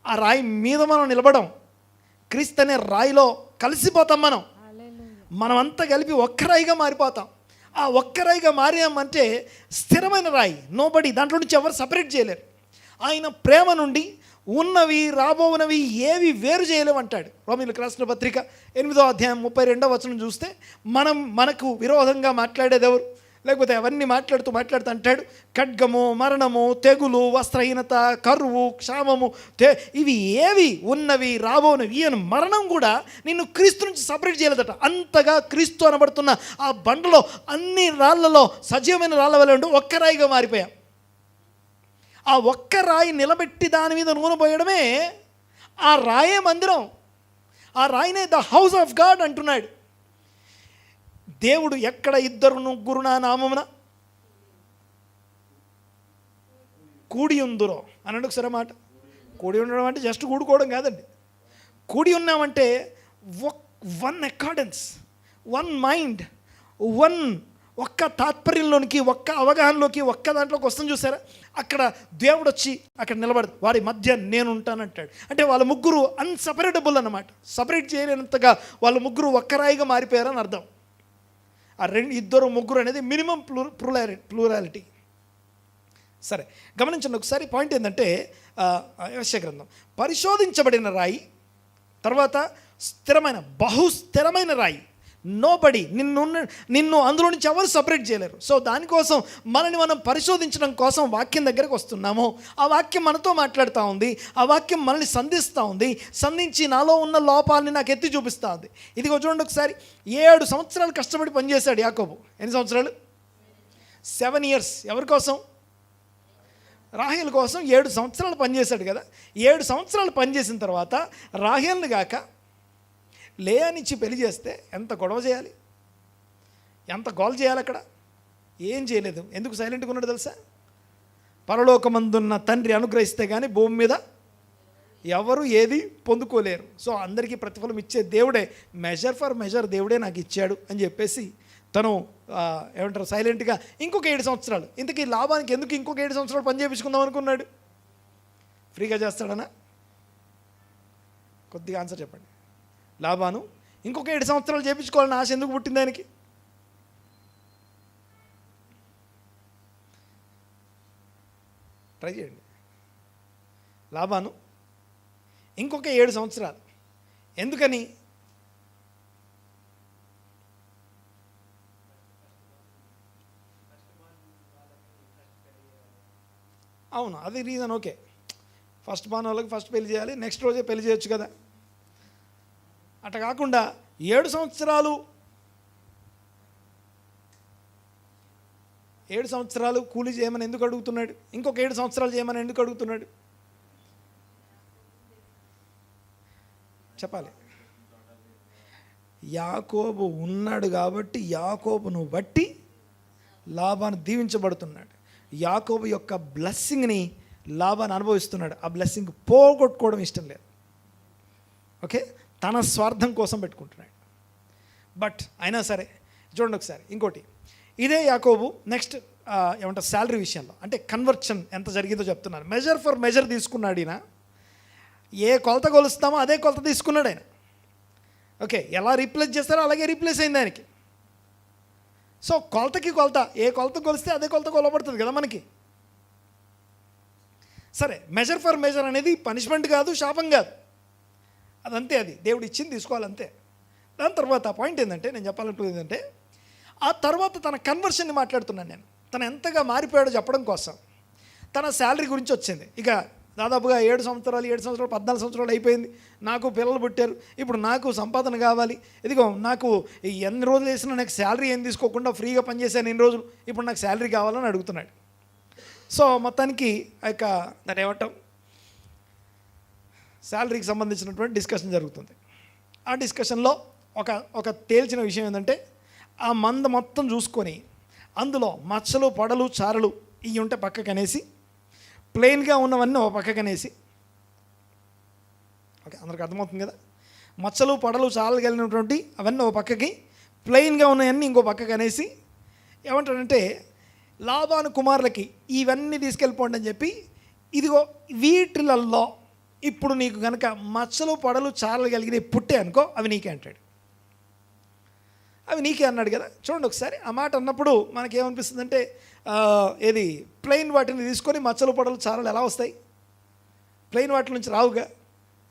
ఆ రాయి మీద మనం నిలబడం, క్రీస్తు అనే రాయిలో కలిసిపోతాం. మనమంతా కలిపి ఒక్కరాయిగా మారిపోతాం. ఆ ఒక్కరాయిగా మారామంటే స్థిరమైన రాయి, నోబడి, దాంట్లో నుంచి ఎవరు సపరేట్ చేయలేరు. ఆయన ప్రేమ నుండి ఉన్నవి రాబోవునవి ఏవి వేరు చేయలేమంటాడు. రోమీయులకు రాసిన పత్రిక 8:32 చూస్తే మనకు విరోధంగా మాట్లాడేది ఎవరు? లేకపోతే అవన్నీ మాట్లాడుతూ అంటాడు, ఖడ్గము, మరణము, తెగులు, వస్త్రహీనత, కరువు, క్షామము, ఇవి ఏవి ఉన్నవి రాబోనవి అని మరణం కూడా నిన్ను క్రీస్తు నుంచి సపరేట్ చేయలేదట. అంతగా క్రీస్తు అనబడుతున్న ఆ బండలో అన్ని రాళ్లలో సజీవమైన రాళ్ళ వల్ల ఉండి ఒక్క రాయిగా మారిపోయాం. ఆ ఒక్క రాయి నిలబెట్టి దాని మీద నూనె పోయడమే ఆ రాయే మందిరం. ఆ రాయినే ద హౌస్ ఆఫ్ గాడ్ అంటున్నాడు. దేవుడు ఎక్కడ 2-3 నా నామమున కూడి ఉందురో అనండి ఒకసారి మాట. కూడి ఉండడం అంటే జస్ట్ కూడుకోవడం కాదండి. కూడి ఉన్నామంటే వన్ అకార్డెన్స్, వన్ మైండ్, ఒక్క తాత్పర్యంలోనికి, ఒక్క అవగాహనలోకి, ఒక్క దాంట్లోకి వస్తుంది చూసారా. అక్కడ దేవుడు వచ్చి అక్కడ నిలబడదు, వారి మధ్య నేను ఉంటానంటాడు. అంటే వాళ్ళ ముగ్గురు అన్సపరేటబుల్ అన్నమాట. సపరేట్ చేయలేనంతగా వాళ్ళ ముగ్గురు ఒక్కరాయిగా మారిపోయారని అర్థం. ఆ 2-3 అనేది మినిమం ప్లూరాలిటీ. సరే, గమనించండి ఒకసారి. పాయింట్ ఏంటంటే, యెషయా గ్రంథం పరిశోధించబడిన రాయి, తర్వాత బహుస్థిరమైన రాయి. నోబడి, నిన్ను అందులో నుంచి ఎవరు సపరేట్ చేయలేరు. సో దానికోసం మనల్ని మనం పరిశోధించడం కోసం వాక్యం దగ్గరకు వస్తున్నాము. ఆ వాక్యం మనతో మాట్లాడుతూ ఉంది. ఆ వాక్యం మనల్ని సంధిస్తూ ఉంది. సంధించి నాలో ఉన్న లోపాలని నాకు ఎత్తి చూపిస్తూ ఉంది. ఇదిగో చూడండి ఒకసారి. 7 సంవత్సరాలు కష్టపడి పనిచేశాడు యాకోబు. ఎన్ని సంవత్సరాలు? 7 years. ఎవరి కోసం? రాహేల్ కోసం 7 సంవత్సరాలు పనిచేశాడు కదా. 7 సంవత్సరాలు పనిచేసిన తర్వాత రాహేల్ని గాక లేయానిచ్చి పెళ్లి చేస్తే ఎంత గొడవ చేయాలి, ఎంత గోల చేయాలి అక్కడ. ఏం చేయలేదు. ఎందుకు సైలెంట్గా ఉన్నాడు తెలుసా? పరలోకమందున్న తండ్రి అనుగ్రహిస్తే కానీ భూమి మీద ఎవరు ఏది పొందుకోలేరు. సో అందరికీ ప్రతిఫలం ఇచ్చే దేవుడే, మెజర్ ఫర్ మెజర్ దేవుడే నాకు ఇచ్చాడు అని చెప్పేసి తను ఏమంటారు సైలెంట్గా ఇంకొక 7 సంవత్సరాలు. ఇంతకీ లాభానికి ఎందుకు ఇంకొక 7 సంవత్సరాలు పని చేయించుకుందాం అనుకున్నాడు? ఫ్రీగా చేస్తాడనా? కొద్దిగా ఆన్సర్ చెప్పండి. లాభాను ఇంకొక 7 సంవత్సరాలు చేయించుకోవాలని ఆశ ఎందుకు పుట్టింది ఆయనకి? ట్రై చేయండి. లాభాను ఇంకొక 7 సంవత్సరాలు ఎందుకని? అవును, అది రీజన్. ఓకే, ఫస్ట్ బాన్ వాళ్ళకి ఫస్ట్ పెళ్లి చేయాలి, నెక్స్ట్ రోజే పెళ్లి చేయొచ్చు కదా. అట్లా కాకుండా 7 సంవత్సరాలు కూలీ చేయమని ఎందుకు అడుగుతున్నాడు? ఇంకొక 7 సంవత్సరాలు చేయమని ఎందుకు అడుగుతున్నాడు? చెప్పాలి. యాకోబు ఉన్నాడు కాబట్టి యాకోబును బట్టి లాబాను దీవించబడుతున్నాడు. యాకోబు యొక్క బ్లెస్సింగ్ని లాబాను అనుభవిస్తున్నాడు. ఆ బ్లెస్సింగ్ పోగొట్టుకోవడం ఇష్టం లేదు. ఓకే, తన స్వార్థం కోసం పెట్టుకుంటున్నాడు. బట్ అయినా సరే చూడండి ఒకసారి ఇంకోటి. ఇదే యాకోబు నెక్స్ట్ ఏమంటారు శాలరీ విషయంలో, అంటే కన్వర్షన్ ఎంత జరిగిందో చెప్తున్నాను. మెజర్ ఫర్ మెజర్ తీసుకున్నాడు ఈయన. ఏ కొలత కొలుస్తామో అదే కొలత తీసుకున్నాడు ఆయన. ఓకే, ఎలా రీప్లేస్ చేస్తారో అలాగే రీప్లేస్ అయింది ఆయనకి. సో కొలతకి కొలత, ఏ కొలత కొలిస్తే అదే కొలత కొలబడుతుంది కదా మనకి. సరే, మెజర్ ఫర్ మెజర్ అనేది పనిష్మెంట్ కాదు, శాపం కాదు, అదంతే. అది దేవుడు ఇచ్చింది తీసుకోవాలంతే. దాని తర్వాత పాయింట్ ఏంటంటే, నేను చెప్పాలంటుంది ఏంటంటే, ఆ తర్వాత తన కన్వర్షన్ని మాట్లాడుతున్నాను నేను. తను ఎంతగా మారిపోయాడో చెప్పడం కోసం తన శాలరీ గురించి వచ్చింది. ఇక దాదాపుగా 7 సంవత్సరాలు 14 సంవత్సరాలు అయిపోయింది. నాకు పిల్లలు పుట్టారు. ఇప్పుడు నాకు సంపాదన కావాలి. ఇదిగో నాకు ఎన్ని రోజులు వేసినా నాకు శాలరీ ఏం తీసుకోకుండా ఫ్రీగా పనిచేశాను ఎన్ని రోజులు, ఇప్పుడు నాకు శాలరీ కావాలని అడుగుతున్నాడు. సో మొత్తానికి ఇక దాన్ని ఏమంటాం, శాలరీకి సంబంధించినటువంటి డిస్కషన్ జరుగుతుంది. ఆ డిస్కషన్లో ఒక తేల్చిన విషయం ఏంటంటే, ఆ మంద మొత్తం చూసుకొని అందులో మచ్చలు పొడలు చారలు ఇవి ఉంటే పక్కకనేసి, ప్లెయిన్గా ఉన్నవన్నీ ఒక పక్కకనేసి, ఓకే అందరికి అర్థమవుతుంది కదా. మచ్చలు పొడలు చారలు కలిగినటువంటి అవన్నీ ఒక పక్కకి, ప్లెయిన్గా ఉన్నవన్నీ ఇంకో పక్కకనేసి ఏమంటాడంటే, లాబాను కుమారులకి ఇవన్నీ తీసుకెళ్ళిపోండి అని చెప్పి, ఇదిగో వీటిలల్లో ఇప్పుడు నీకు కనుక మచ్చలు పొడలు చారలు కలిగినవి పుట్టే అనుకో, అవి నీకే అంటాడు. అవి నీకే అన్నాడు కదా. చూడండి ఒకసారి ఆ మాట అన్నప్పుడు మనకేమనిపిస్తుంది అంటే, ఏది ప్లెయిన్ వాటిని తీసుకొని మచ్చలు పొడలు చారలు ఎలా వస్తాయి? ప్లెయిన్ వాటి నుంచి రావుగా.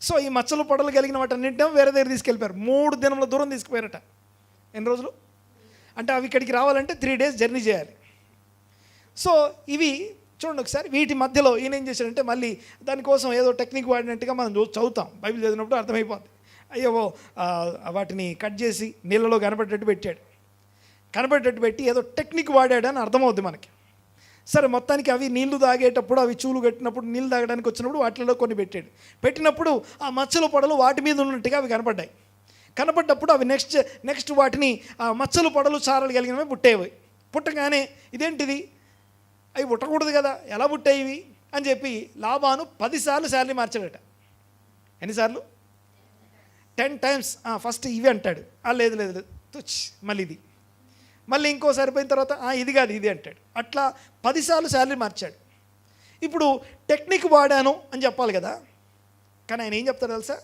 సో ఈ మచ్చలు పొడలు కలిగిన వాటి అన్నింటినీ వేరే దగ్గర తీసుకెళ్ళిపోయారు. 3 దినముల దూరం తీసుకుపోయారట. ఎన్ని రోజులు అంటే, అవి ఇక్కడికి రావాలంటే 3 days జర్నీ చేయాలి. సో ఇవి చూడండి ఒకసారి. వీటి మధ్యలో ఈయన ఏం చేశాడంటే, మళ్ళీ దానికోసం ఏదో టెక్నిక్ వాడినట్టుగా మనం చదువుతాం, బైబిల్ చదివినప్పుడు అర్థమైపోతుంది. అయ్యో వాటిని కట్ చేసి నీళ్ళలో కనబడేటట్టు పెట్టాడు. కనబడేటట్టు పెట్టి ఏదో టెక్నిక్ వాడాడని అర్థమవుద్ది మనకి. సరే మొత్తానికి అవి నీళ్లు తాగేటప్పుడు, అవి చూలు కట్టినప్పుడు, నీళ్ళు తాగడానికి వచ్చినప్పుడు వాటిలో కొన్ని పెట్టాడు. పెట్టినప్పుడు ఆ మచ్చలు పొడలు వాటి మీద ఉన్నట్టుగా అవి కనపడ్డాయి. కనపడ్డప్పుడు అవి నెక్స్ట్ వాటిని మచ్చలు పొడలు చారలు కలిగినవి పుట్టేవి. పుట్టగానే ఇదేంటిది, అవి పుట్టకూడదు కదా, ఎలా పుట్టాయి అని చెప్పి లాబాను 10 సార్లు శాలరీ మార్చాడట. ఎన్నిసార్లు? 10 times. ఫస్ట్ ఇవి అంటాడు, లేదు లేదు లేదు తుచ్, మళ్ళీ ఇది, మళ్ళీ ఇంకోసారి పోయిన తర్వాత ఇది కాదు ఇది అంటాడు. అట్లా 10 సార్లు శాలరీ మార్చాడు. ఇప్పుడు టెక్నిక్ వాడాను అని చెప్పాలి కదా. కానీ ఆయన ఏం చెప్తాడు తెలుసా?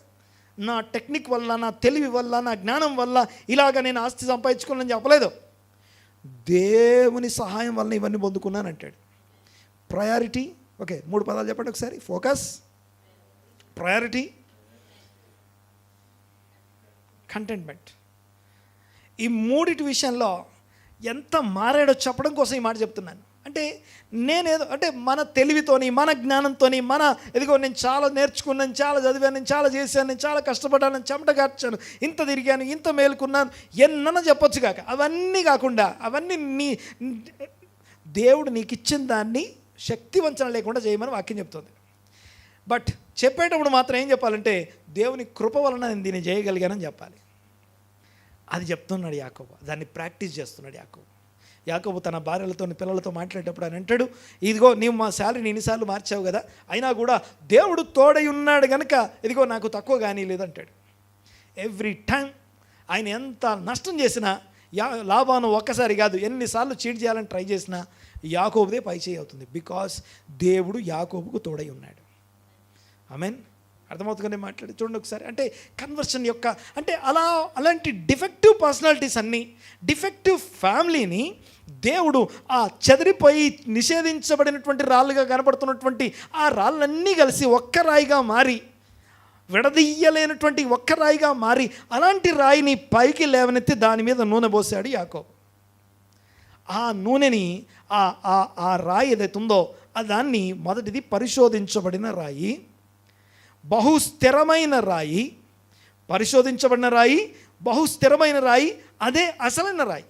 నా టెక్నిక్ వల్ల, నా తెలివి వల్ల, నా జ్ఞానం వల్ల ఇలాగ నేను ఆస్తి సంపాదించుకోవాలని చెప్పలేదు. దేవుని సహాయం వల్ల ఇవన్నీ పొందుకున్నాను అంటాడు. ప్రయారిటీ. ఓకే, 3 పదాలు చెప్పండి ఒకసారి. Focus, priority, contentment. ఈ 3 విషయంలో ఎంత మారాడో చెప్పడం కోసం ఈ మాట చెప్తున్నాను. అంటే నేనేదో అంటే మన తెలివితోని, మన జ్ఞానంతోని, ఇదిగో నేను చాలా నేర్చుకున్నాను, చాలా చదివాను, నేను చాలా చేశాను, నేను చాలా కష్టపడ్డాను, చెమట కార్చాను, ఇంత తిరిగాను, ఇంత మేలుకున్నాను, ఎన్నన్నా చెప్పొచ్చు కాక. అవన్నీ కాకుండా, అవన్నీ దేవుడు నీకు ఇచ్చిన దాన్ని శక్తి వంచన లేకుండా చేయమని వాక్యం చెప్తుంది. బట్ చెప్పేటప్పుడు మాత్రం ఏం చెప్పాలంటే దేవుని కృప వలన నేను దీన్ని చేయగలిగానని చెప్పాలి. అది చెప్తున్నాడు యాకోబు, దాన్ని ప్రాక్టీస్ చేస్తున్నాడు యాకోబు తన భార్యలతో పిల్లలతో మాట్లాడేటప్పుడు ఆయన అంటాడు, ఇదిగో నీవు మా శాలరీని ఎన్నిసార్లు మార్చావు కదా, అయినా కూడా దేవుడు తోడై ఉన్నాడు కనుక ఇదిగో నాకు తక్కువ కానీ లేదంటాడు. ఎవ్రీ టైం ఆయన ఎంత నష్టం చేసినా లాభాను ఒక్కసారి కాదు ఎన్నిసార్లు చీట్ చేయాలని ట్రై చేసినా యాకోబుదే పై చేయి అవుతుంది. బికాస్ దేవుడు యాకోబుకు తోడై ఉన్నాడు. ఆమేన్. అర్థమవుతుందని మాట్లాడి చూడండి ఒకసారి. అంటే కన్వర్షన్ యొక్క అంటే అలాంటి డిఫెక్టివ్ పర్సనాలిటీస్ అన్నీ, డిఫెక్టివ్ ఫ్యామిలీని దేవుడు ఆ చెదిరిపోయి నిషేధించబడినటువంటి రాళ్ళుగా కనపడుతున్నటువంటి ఆ రాళ్ళన్నీ కలిసి ఒక్క రాయిగా మారి, విడదీయలేనటువంటి ఒక్క రాయిగా మారి అలాంటి రాయిని పైకి లేవనెత్తి దాని మీద నూనె పోసాడు యాకోబు. ఆ నూనెని ఆ రాయి ఏదైతే ఉందో దాన్ని మొదటిది పరిశోధించబడిన రాయి, బహుస్థిరమైన రాయి, పరిశోధించబడిన రాయి, బహుస్థిరమైన రాయి, అదే అసలైన రాయి,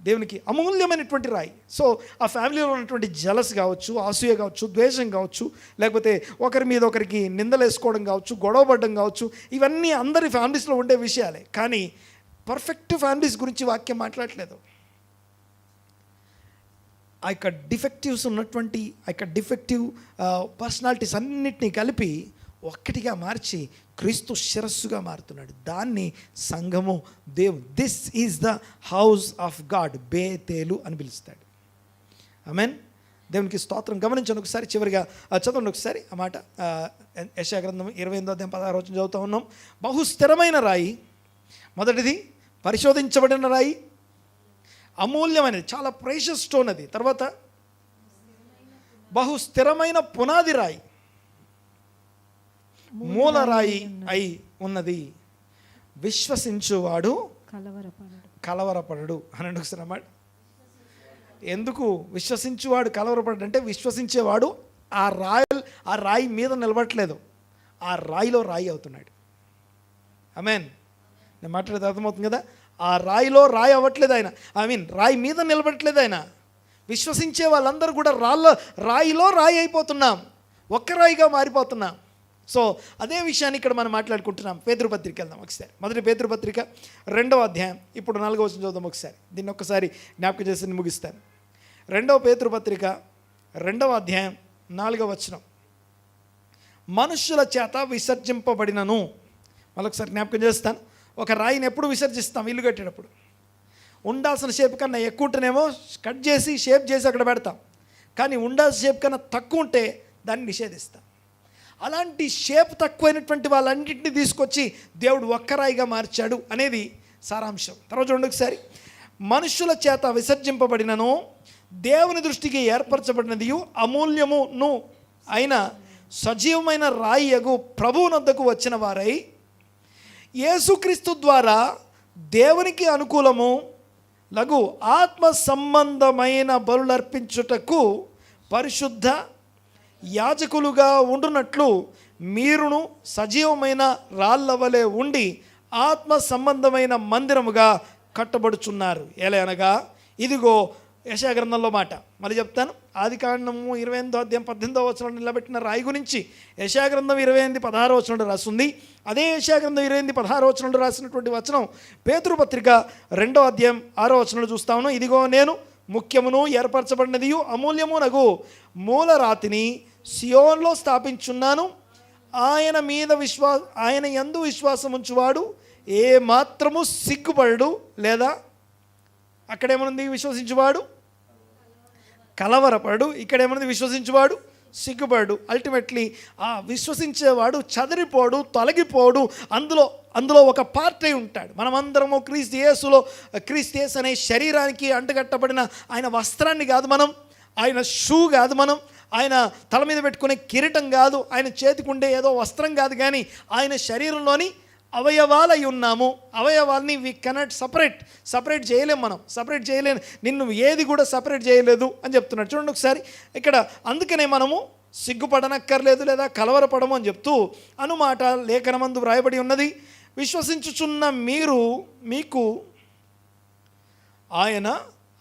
దేవునికి అమూల్యమైనటువంటి రాయి. సో ఆ ఫ్యామిలీలో ఉన్నటువంటి జలస్ కావచ్చు, అసూయ కావచ్చు, ద్వేషం కావచ్చు, లేకపోతే ఒకరి మీద ఒకరికి నిందలేసుకోవడం కావచ్చు, గొడవపడడం కావచ్చు, ఇవన్నీ అందరి ఫ్యామిలీస్లో ఉండే విషయాలే. కానీ పర్ఫెక్ట్ ఫ్యామిలీస్ గురించి వాక్యం మాట్లాడలేదు. ఆ యొక్క డిఫెక్టివ్స్ ఉన్నటువంటి ఆ యొక్క డిఫెక్టివ్ పర్సనాలిటీస్ అన్నిటినీ కలిపి ఒక్కటిగా మార్చి క్రీస్తు శిరస్సుగా మారుతున్నాడు. దాన్ని సంఘము this is the house of God, Bethel అని పిలుస్తాడు. ఆమేన్. దేవునికి స్తోత్రం. గమనించండి ఒకసారి, చివరిగా చదవండి ఒకసారి ఆ మాట. యెషయా గ్రంథం 28:16 చదువుతూ ఉన్నాం. బహుస్థిరమైన రాయి, మొదటిది పరిశోధించబడిన రాయి, అమూల్యమైనది, చాలా ప్రైషియస్ స్టోన్ అది. తర్వాత బహుస్థిరమైన పునాది రాయి, మూలరాయి అయి ఉన్నది, విశ్వసించువాడు కలవరపడడు అనండి ఒకసారి అన్నమాట. ఎందుకు విశ్వసించువాడు కలవరపడడు అంటే విశ్వసించేవాడు ఆ రాయి మీద నిలబడట్లేదు, ఆ రాయిలో రాయి అవుతున్నాడు. ఆమేన్. నేను మాట్లాడేది అర్థమవుతుంది కదా. ఆ రాయిలో రాయి అవ్వట్లేదు ఆయన, రాయి మీద నిలబడట్లేదు ఆయన. విశ్వసించే వాళ్ళందరూ కూడా రాయిలో రాయి అయిపోతున్నాం, ఒక్క రాయిగా మారిపోతున్నాం. సో అదే విషయాన్ని ఇక్కడ మనం మాట్లాడుకుంటున్నాం. పేతురుపత్రిక వెళ్దాం ఒకసారి. మొదటి పేతురుపత్రిక 2వ అధ్యాయం, ఇప్పుడు 4వ వచనం చదువుదాం ఒకసారి. దీన్ని ఒక్కసారి జ్ఞాపకం చేసి ముగిస్తాను. 2వ పేతురుపత్రిక 2వ అధ్యాయం 4వ వచనం. మనుష్యుల చేత విసర్జింపబడినను, మళ్ళొకసారి జ్ఞాపకం చేస్తాను. ఒక రాయిని ఎప్పుడు విసర్జిస్తాం? ఇల్లు కట్టేటప్పుడు. ఉండాల్సిన షేప్ కన్నా ఎక్కువ ఉంటేనేమో కట్ చేసి షేప్ చేసి అక్కడ పెడతాం, కానీ ఉండాల్సిన షేప్ కన్నా తక్కువ ఉంటే దాన్ని నిషేధిస్తాం. అలాంటి షేప్ తక్కువైనటువంటి వాళ్ళన్నింటినీ తీసుకొచ్చి దేవుడు ఒక్కరాయిగా మార్చాడు అనేది సారాంశం. తర్వాత చూడండి ఒకసారి. మనుషుల చేత విసర్జింపబడినను దేవుని దృష్టికి ఏర్పరచబడినది అమూల్యమును అయిన సజీవమైన రాయియగు ప్రభువునొద్దకు వచ్చిన వారై యేసుక్రీస్తు ద్వారా దేవునికి అనుకూలము లగు ఆత్మ సంబంధమైన బలులర్పించుటకు పరిశుద్ధ యాజకులుగా ఉండునట్లు మీరును సజీవమైన రాళ్ళవలే ఉండి ఆత్మ సంబంధమైన మందిరముగా కట్టబడుచున్నారు. ఎలా అనగా ఇదిగో యెషయా గ్రంథంలో మాట మళ్ళీ చెప్తాను. ఆదికాండము 28:18 నిలబెట్టిన రాయి గురించి యెషయా గ్రంథం 28:16 రాస్తుంది. అదే యెషయా గ్రంథం 28:16 రాసినటువంటి వచనం పేతురుపత్రిక 2వ అధ్యాయం 6వ వచనంలో చూస్తాను. ఇదిగో నేను ముఖ్యమును ఏర్పరచబడినది అమూల్యమునగు మూలరాతిని సియోన్లో స్థాపించున్నాను. ఆయన యందు విశ్వాసం ఉంచువాడు ఏ మాత్రము సిగ్గుపడడు, లేదా అక్కడేమనుంది విశ్వసించువాడు కలవరపడు, ఇక్కడేమన్నది విశ్వసించువాడు సిగ్గుపడు. అల్టిమేట్లీ ఆ విశ్వసించేవాడు చదిరిపోడు, తొలగిపోడు, అందులో ఒక పార్ట్ అయి ఉంటాడు. మనమందరము క్రీస్తు యేసు అనే శరీరానికి అంటగట్టబడిన ఆయన వస్త్రాన్ని కాదు మనం, ఆయన షూ కాదు మనం, ఆయన తల మీద పెట్టుకునే కిరీటం కాదు, ఆయన చేతికి ఉండే ఏదో వస్త్రం కాదు, కానీ ఆయన శరీరంలోని అవయవాలై ఉన్నాము. అవయవాల్ని వీ కెనాట్ సపరేట్ చేయలేము, మనం సపరేట్ చేయలేము, నిన్ను ఏది కూడా సపరేట్ చేయలేదు అని చెప్తున్నాడు. చూడండి ఒకసారి ఇక్కడ. అందుకనే మనము సిగ్గుపడనక్కర్లేదు లేదా కలవరపడము అని చెప్తూ అనుమాట లేఖనమందు వ్రాయబడి ఉన్నది. విశ్వసించుచున్న మీకు ఆయన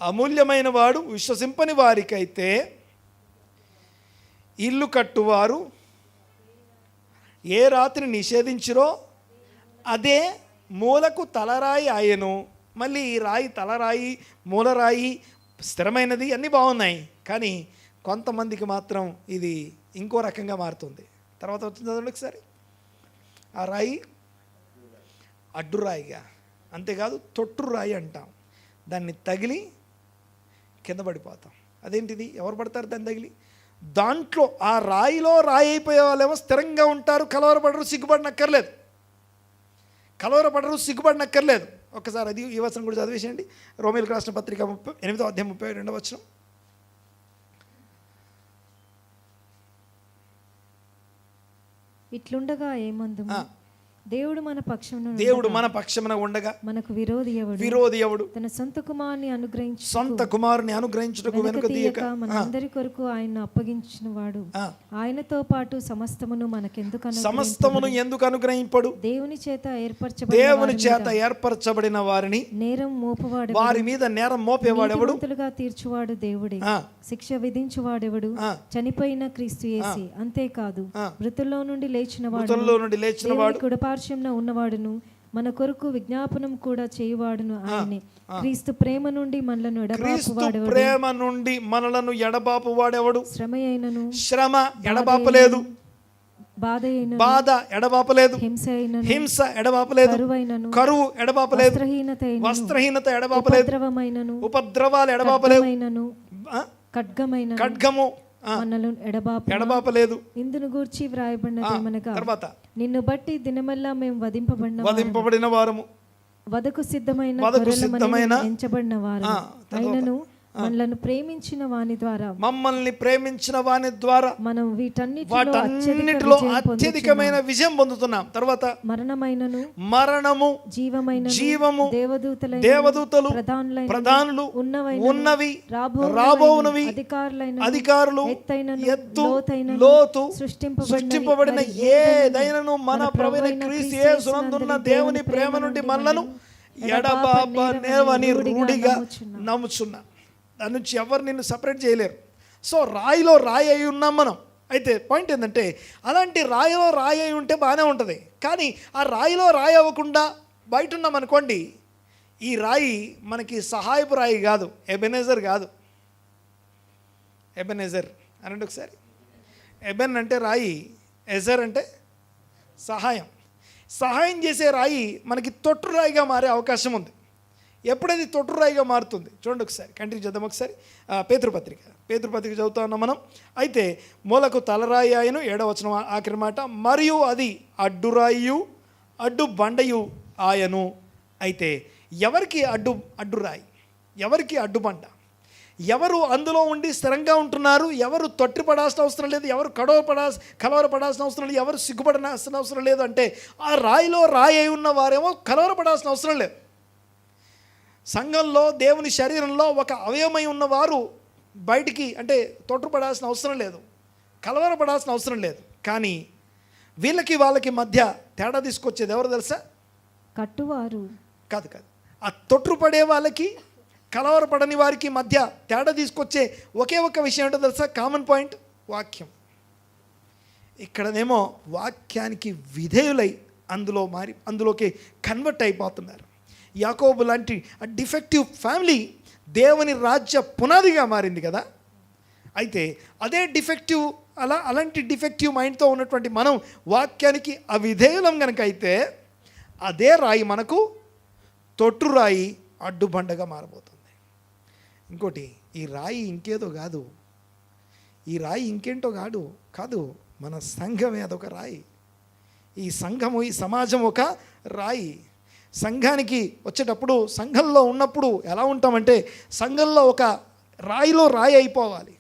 అమూల్యమైన వాడు, విశ్వసింపని వారికైతే ఇల్లు కట్టువారు ఏ రాతిని నిషేధించిరో అదే మూలకు తలరాయి ఆయను. మళ్ళీ ఈ రాయి తలరాయి, మూలరాయి స్థిరమైనది అన్నీ బాగున్నాయి, కానీ కొంతమందికి మాత్రం ఇది ఇంకో రకంగా మారుతుంది. తర్వాత వచ్చింది చదవండి ఒకసారి. ఆ రాయి అడ్డురాయిగా, అంతేకాదు తొట్టురాయి అంటాం. దాన్ని తగిలి కింద పడిపోతాం. అదేంటిది? ఎవరు పడతారు దాన్ని తగిలి? దాంట్లో ఆ రాయిలో రాయి అయిపోయే వాళ్ళేమో స్థిరంగా ఉంటారు, కలవరపడరు, సిగ్గుపడినక్కర్లేదు. కలవరపడరు, సిగ్గుపడినక్కర్లేదు. ఒక్కసారి అది ఈ వచనం కూడా చదివేసేయండి. రోమీయులకు రాసిన పత్రిక 8వ అధ్యాయం 32వ వచనం. ఇట్లుండగా ఏమందుము, దేవుడు మన పక్షమున ఉండగా మనకు విరోధి ఎవడు? తన సొంత కుమారుని అనుగ్రహించుటకు వెనుక తీయక మనందరి కొరకు ఆయన అప్పగించిన వాడు. ఆయనతో పాటు సమస్తమును ఎందుకు అనుగ్రహింపడు? దేవుని చేత ఏర్పరచబడిన వారిని నేరం మోపవాడు, వారి మీద నేరం మోపేవాడెవడు? తీర్చువాడు దేవుడే, శిక్ష విధించువాడెవడు? చనిపోయిన క్రీస్తు యేసు. అంతేకాదు మృతుల్లో నుండి లేచిన వాడు, కుడిపార్శ్వంన ఉన్నవాడును, మన కొరకు విజ్ఞాపనం కూడా చేయువాడును ఆయనే. క్రీస్తు ప్రేమ నుండి మనలను ఎడబాపువాడెవడు? శ్రమ ఎడబాపలేదు, బాధ ఎడబాపలేదు, హింస ఎడబాపలేదు, కరువు ఎడబాపలేదు, వస్త్రహీనత ఎడబాపలేదు, ఉపద్రవాలు ఎడబాపలేదు, ఖడ్గము ఎడబాపలేదు. ఇందును గూర్చి వ్రాయబడినదేమనగా, నిన్ను బట్టి దినమల్లా మేము వధింపబడిన వారము, వదకు సిద్ధమైన ఎంచబడిన వారు. అయినను మమ్మల్ని ప్రేమించిన వాని ద్వారా మనం వీటన్నిటిలో అత్యధికమైన విజయం పొందుతున్నాం. తర్వాత మరణము, జీవము, దేవదూతలు, ప్రధానులు, ఉన్నవి, రాబోవునవి, అధికారులు, ఎత్తు, లోతు, సృష్టింపబడిన ఏదైనను మన ప్రభువైన క్రీస్తు యేసునందున్న దేవుని ప్రేమ నుండి మనలను ఎడబాపనేవని రూఢిగా నమ్ముచున్నా. దాని నుంచి ఎవరు నిన్ను సపరేట్ చేయలేరు. సో రాయిలో రాయి అయి ఉన్నాం మనం. అయితే పాయింట్ ఏంటంటే, అలాంటి రాయిలో రాయి అయి ఉంటే బాగానే ఉంటుంది, కానీ ఆ రాయిలో రాయి అవ్వకుండా బయట ఉన్నాం అనుకోండి, ఈ రాయి మనకి సహాయపు రాయి కాదు, ఎబెనెజర్ కాదు. ఎబెనెజర్ అనండి ఒకసారి. ఎబెన్ అంటే రాయి, ఎజర్ అంటే సహాయం చేసే రాయి మనకి తొట్టు రాయిగా మారే అవకాశం ఉంది. ఎప్పుడైతే తొట్టురాయిగా మారుతుంది చూడండి ఒకసారి, కంటిన్యూ చేద్దాం ఒకసారి. పేతురుపత్రిక చదువుతా ఉన్నాం మనం. అయితే మూలకు తలరాయి ఆయను, 7వ వచనం ఆఖరి మాట, మరియు అది అడ్డురాయు అడ్డు బండయు ఆయను. అయితే ఎవరికి అడ్డురాయి, ఎవరికి అడ్డుబండ? ఎవరు అందులో ఉండి స్థిరంగా ఉంటున్నారు? ఎవరు తొట్టిపడాల్సిన అవసరం లేదు, ఎవరు కలవరపడాల్సిన అవసరం లేదు, ఎవరు సిగ్గుపడాల్సిన అవసరం లేదు అంటే, ఆ రాయిలో రాయి అయి ఉన్న వారేమో కలవరపడాల్సిన అవసరం లేదు. సంఘంలో, దేవుని శరీరంలో ఒక అవయవమై ఉన్నవారు బయటికి అంటే తొట్టుపడాల్సిన అవసరం లేదు, కలవరపడాల్సిన అవసరం లేదు. కానీ వాళ్ళకి మధ్య తేడా తీసుకొచ్చేది ఎవరు తెలుసా? కట్టువారు కాదు. ఆ తొట్టుపడే వాళ్ళకి, కలవరపడని వారికి మధ్య తేడా తీసుకొచ్చే ఒకే ఒక విషయం ఏంటో తెలుసా? కామన్ పాయింట్, వాక్యం. ఇక్కడనేమో వాక్యానికి విధేయులై అందులోకి కన్వర్ట్ అయిపోతున్నారు. యాకోబు లాంటి డిఫెక్టివ్ ఫ్యామిలీ దేవుని రాజ్య పునాదిగా మారింది కదా. అయితే అదే అలాంటి డిఫెక్టివ్ మైండ్తో ఉన్నటువంటి మనం వాక్యానికి అవిధేయులం కనుక అయితే, అదే రాయి మనకు తొట్టు రాయి, అడ్డుబండగా మారబోతుంది. ఇంకోటి, ఈ రాయి ఇంకేదో కాదు, ఈ రాయి ఇంకేంటో కాదు, మన సంఘమే అదొక రాయి. ఈ సంఘము, ఈ సమాజం ఒక రాయి. సంఘానికి వచ్చేటప్పుడు, సంఘంలో ఉన్నప్పుడు ఎలా ఉంటామంటే, సంఘంలో ఒక రాయిలో రాయి అయిపోవాలి,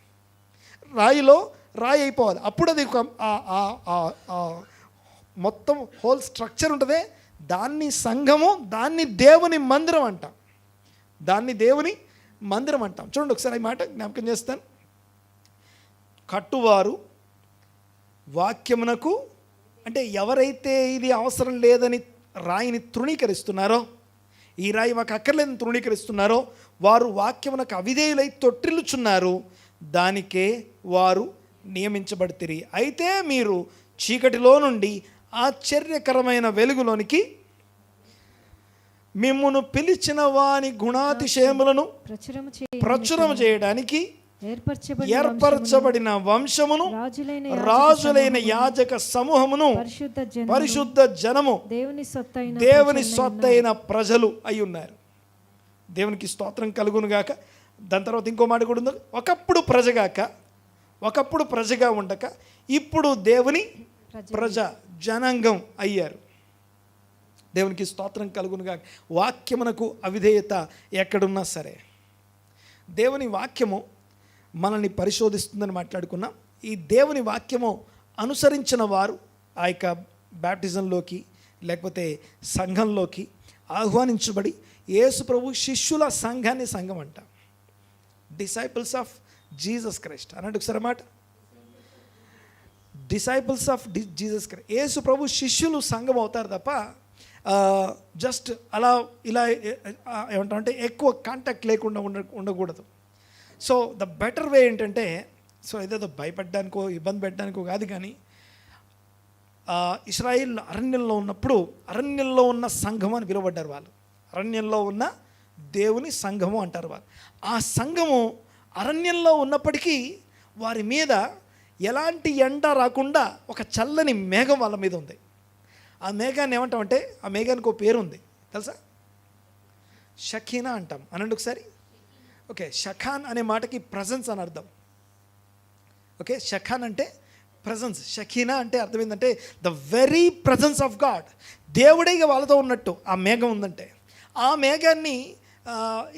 అప్పుడు అది మొత్తం హోల్ స్ట్రక్చర్ ఉంటుంది. దాన్ని సంఘము, దాన్ని దేవుని మందిరం అంటాం. చూడండి ఒకసారి ఈ మాట జ్ఞాపకం చేస్తాను. కట్టువారు వాక్యమునకు, అంటే ఎవరైతే ఇది అవసరం లేదని రాయిని తృణీకరిస్తున్నారో, ఈ రాయి మాకు అక్కర్లేదని తృణీకరిస్తున్నారో, వారు వాక్యమునకు అవిధేయులై తొట్టిల్లుచున్నారు. దానికే వారు నియమించబడితిరి. అయితే మీరు చీకటిలో నుండి ఆశ్చర్యకరమైన వెలుగులోనికి మిమ్మును పిలిచిన వాని గుణాతిశయములను ప్రచురము చేయడానికి ఏర్పరచబడిన వంశమును, రాజులైన యాజక సమూహమును, పరిశుద్ధ జనము, దేవుని సొత్తైన ప్రజలు అయి ఉన్నారు. దేవునికి స్తోత్రం కలుగును గాక. దాని తర్వాత ఇంకో మాట కూడా ఉంది, ఒకప్పుడు ప్రజగా ఉండక ఇప్పుడు దేవుని ప్రజ జనాంగం అయ్యారు. దేవునికి స్తోత్రం కలుగును గాక. వాక్యమునకు అవిధేయత ఎక్కడున్నా సరే, దేవుని వాక్యము మనల్ని పరిశోధిస్తుందని మాట్లాడుకున్నాం. ఈ దేవుని వాక్యము అనుసరించిన వారు ఆ యొక్క బ్యాప్టిజంలోకి లేకపోతే సంఘంలోకి ఆహ్వానించబడి యేసు ప్రభు శిష్యుల సంఘాన్ని సంఘం అంట. డిసైపుల్స్ ఆఫ్ జీసస్ క్రైస్ట్ అన్నట్టు ఒకసారి మాట, డిసైపుల్స్ ఆఫ్ జీసస్ క్రైస్ట్. యేసు ప్రభు శిష్యులు సంఘం అవుతారు తప్ప జస్ట్ అలా ఇలా ఏమంటామంటే ఎక్కువ కాంటాక్ట్ లేకుండా ఉండకూడదు. సో ద బెటర్ వే ఏంటంటే, సో ఏదేదో భయపడ్డానికో ఇబ్బంది పెట్టడానికో కాదు, కానీ ఇశ్రాయేల్ అరణ్యంలో ఉన్నప్పుడు అరణ్యంలో ఉన్న సంఘము అని పిలువబడ్డారు వాళ్ళు. అరణ్యంలో ఉన్న దేవుని సంఘము అంటారు వాళ్ళు. ఆ సంఘము అరణ్యంలో ఉన్నప్పటికీ వారి మీద ఎలాంటి ఎండ రాకుండా ఒక చల్లని మేఘం వాళ్ళ మీద ఉంది. ఆ మేఘాన్ని ఏమంటామంటే, ఆ మేఘానికి ఒక పేరు ఉంది తెలుసా, షకీనా అంటాం. అనండి ఒకసారి. ఓకే, షఖాన్ అనే మాటకి ప్రజెన్స్ అని అర్థం. ఓకే, షఖాన్ అంటే ప్రజెన్స్, షకీనా అంటే అర్థం ఏంటంటే the very presence of God. దేవుడే వాళ్ళతో ఉన్నట్టు ఆ మేఘం ఉందంటే. ఆ మేఘాన్ని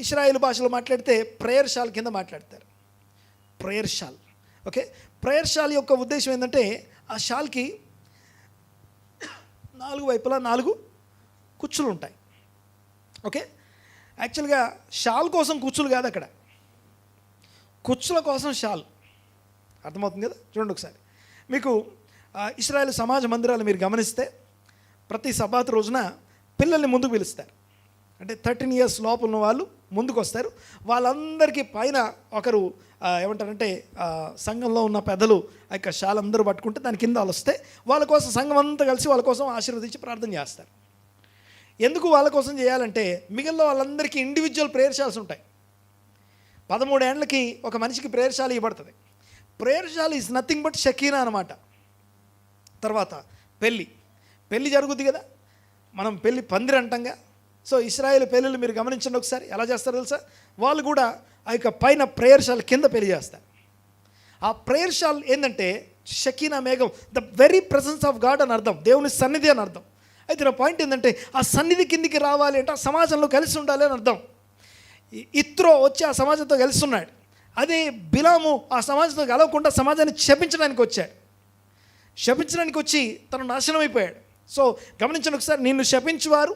ఇశ్రాయేలు భాషలో మాట్లాడితే ప్రేయర్ షాల్ కింద మాట్లాడతారు. Prayer shawl. Okay, prayer shawl యొక్క ఉద్దేశం ఏంటంటే ఆ షాల్కి 4 వైపులా 4 కుచ్చులు ఉంటాయి. ఓకే, యాక్చువల్గా షాల్ కోసం కుచ్చులు కాదు, అక్కడ కుచ్చుల కోసం షాల్. అర్థమవుతుంది కదా. చూడండి ఒకసారి, మీకు ఇశ్రాయేలు సమాజ మందిరాలు మీరు గమనిస్తే ప్రతి సబ్బాత్ రోజున పిల్లల్ని ముందుకు పిలుస్తారు. అంటే 13 years లోపు ఉన్న వాళ్ళు ముందుకు వస్తారు. వాళ్ళందరికీ పైన ఒకరు ఏమంటారంటే సంఘంలో ఉన్న పెద్దలు ఆ యొక్క షాల్ అందరూ పట్టుకుంటే దాని కింద వాళ్ళు వస్తే వాళ్ళ కోసం సంఘం అంతా కలిసి వాళ్ళ కోసం ఆశీర్వదించి ప్రార్థన చేస్తారు. ఎందుకు వాళ్ళ కోసం చేయాలంటే మిగిలిన వాళ్ళందరికీ ఇండివిజువల్ ప్రేయర్ షాల్స్ ఉంటాయి. 13 ఏళ్ళకి ఒక మనిషికి ప్రేయర్ షాల్ ఇవ్వబడుతుంది. Prayer shawl is nothing but షకీనా అనమాట. తర్వాత పెళ్ళి జరుగుద్ది కదా, మనం పెళ్ళి పందిరి అంటాంగా. సో ఇశ్రాయేల్ పెళ్ళిళ్ళు మీరు గమనించండి ఒకసారి, ఎలా చేస్తారో తెలుసా, వాళ్ళు కూడా ఆ యొక్క పైన ప్రేయర్ షాల్ కింద పెళ్లి చేస్తారు. ఆ ప్రేయర్ షాల్ ఏంటంటే షకీనా మేఘం, the very presence of God అని అర్థం, దేవుని సన్నిధి అని అర్థం. అయితే నా పాయింట్ ఏంటంటే ఆ సన్నిధి కిందికి రావాలి అంటే ఆ సమాజంలో కలిసి ఉండాలి అని అర్థం. ఇత్రో వచ్చి ఆ సమాజంతో కలిసి ఉన్నాడు. అదే బిలాము ఆ సమాజంతో కలవకుండా సమాజాన్ని శపించడానికి వచ్చాడు. శపించడానికి వచ్చి తను నాశనం అయిపోయాడు. సో గమనించండి ఒకసారి, నిన్ను శపించువారు,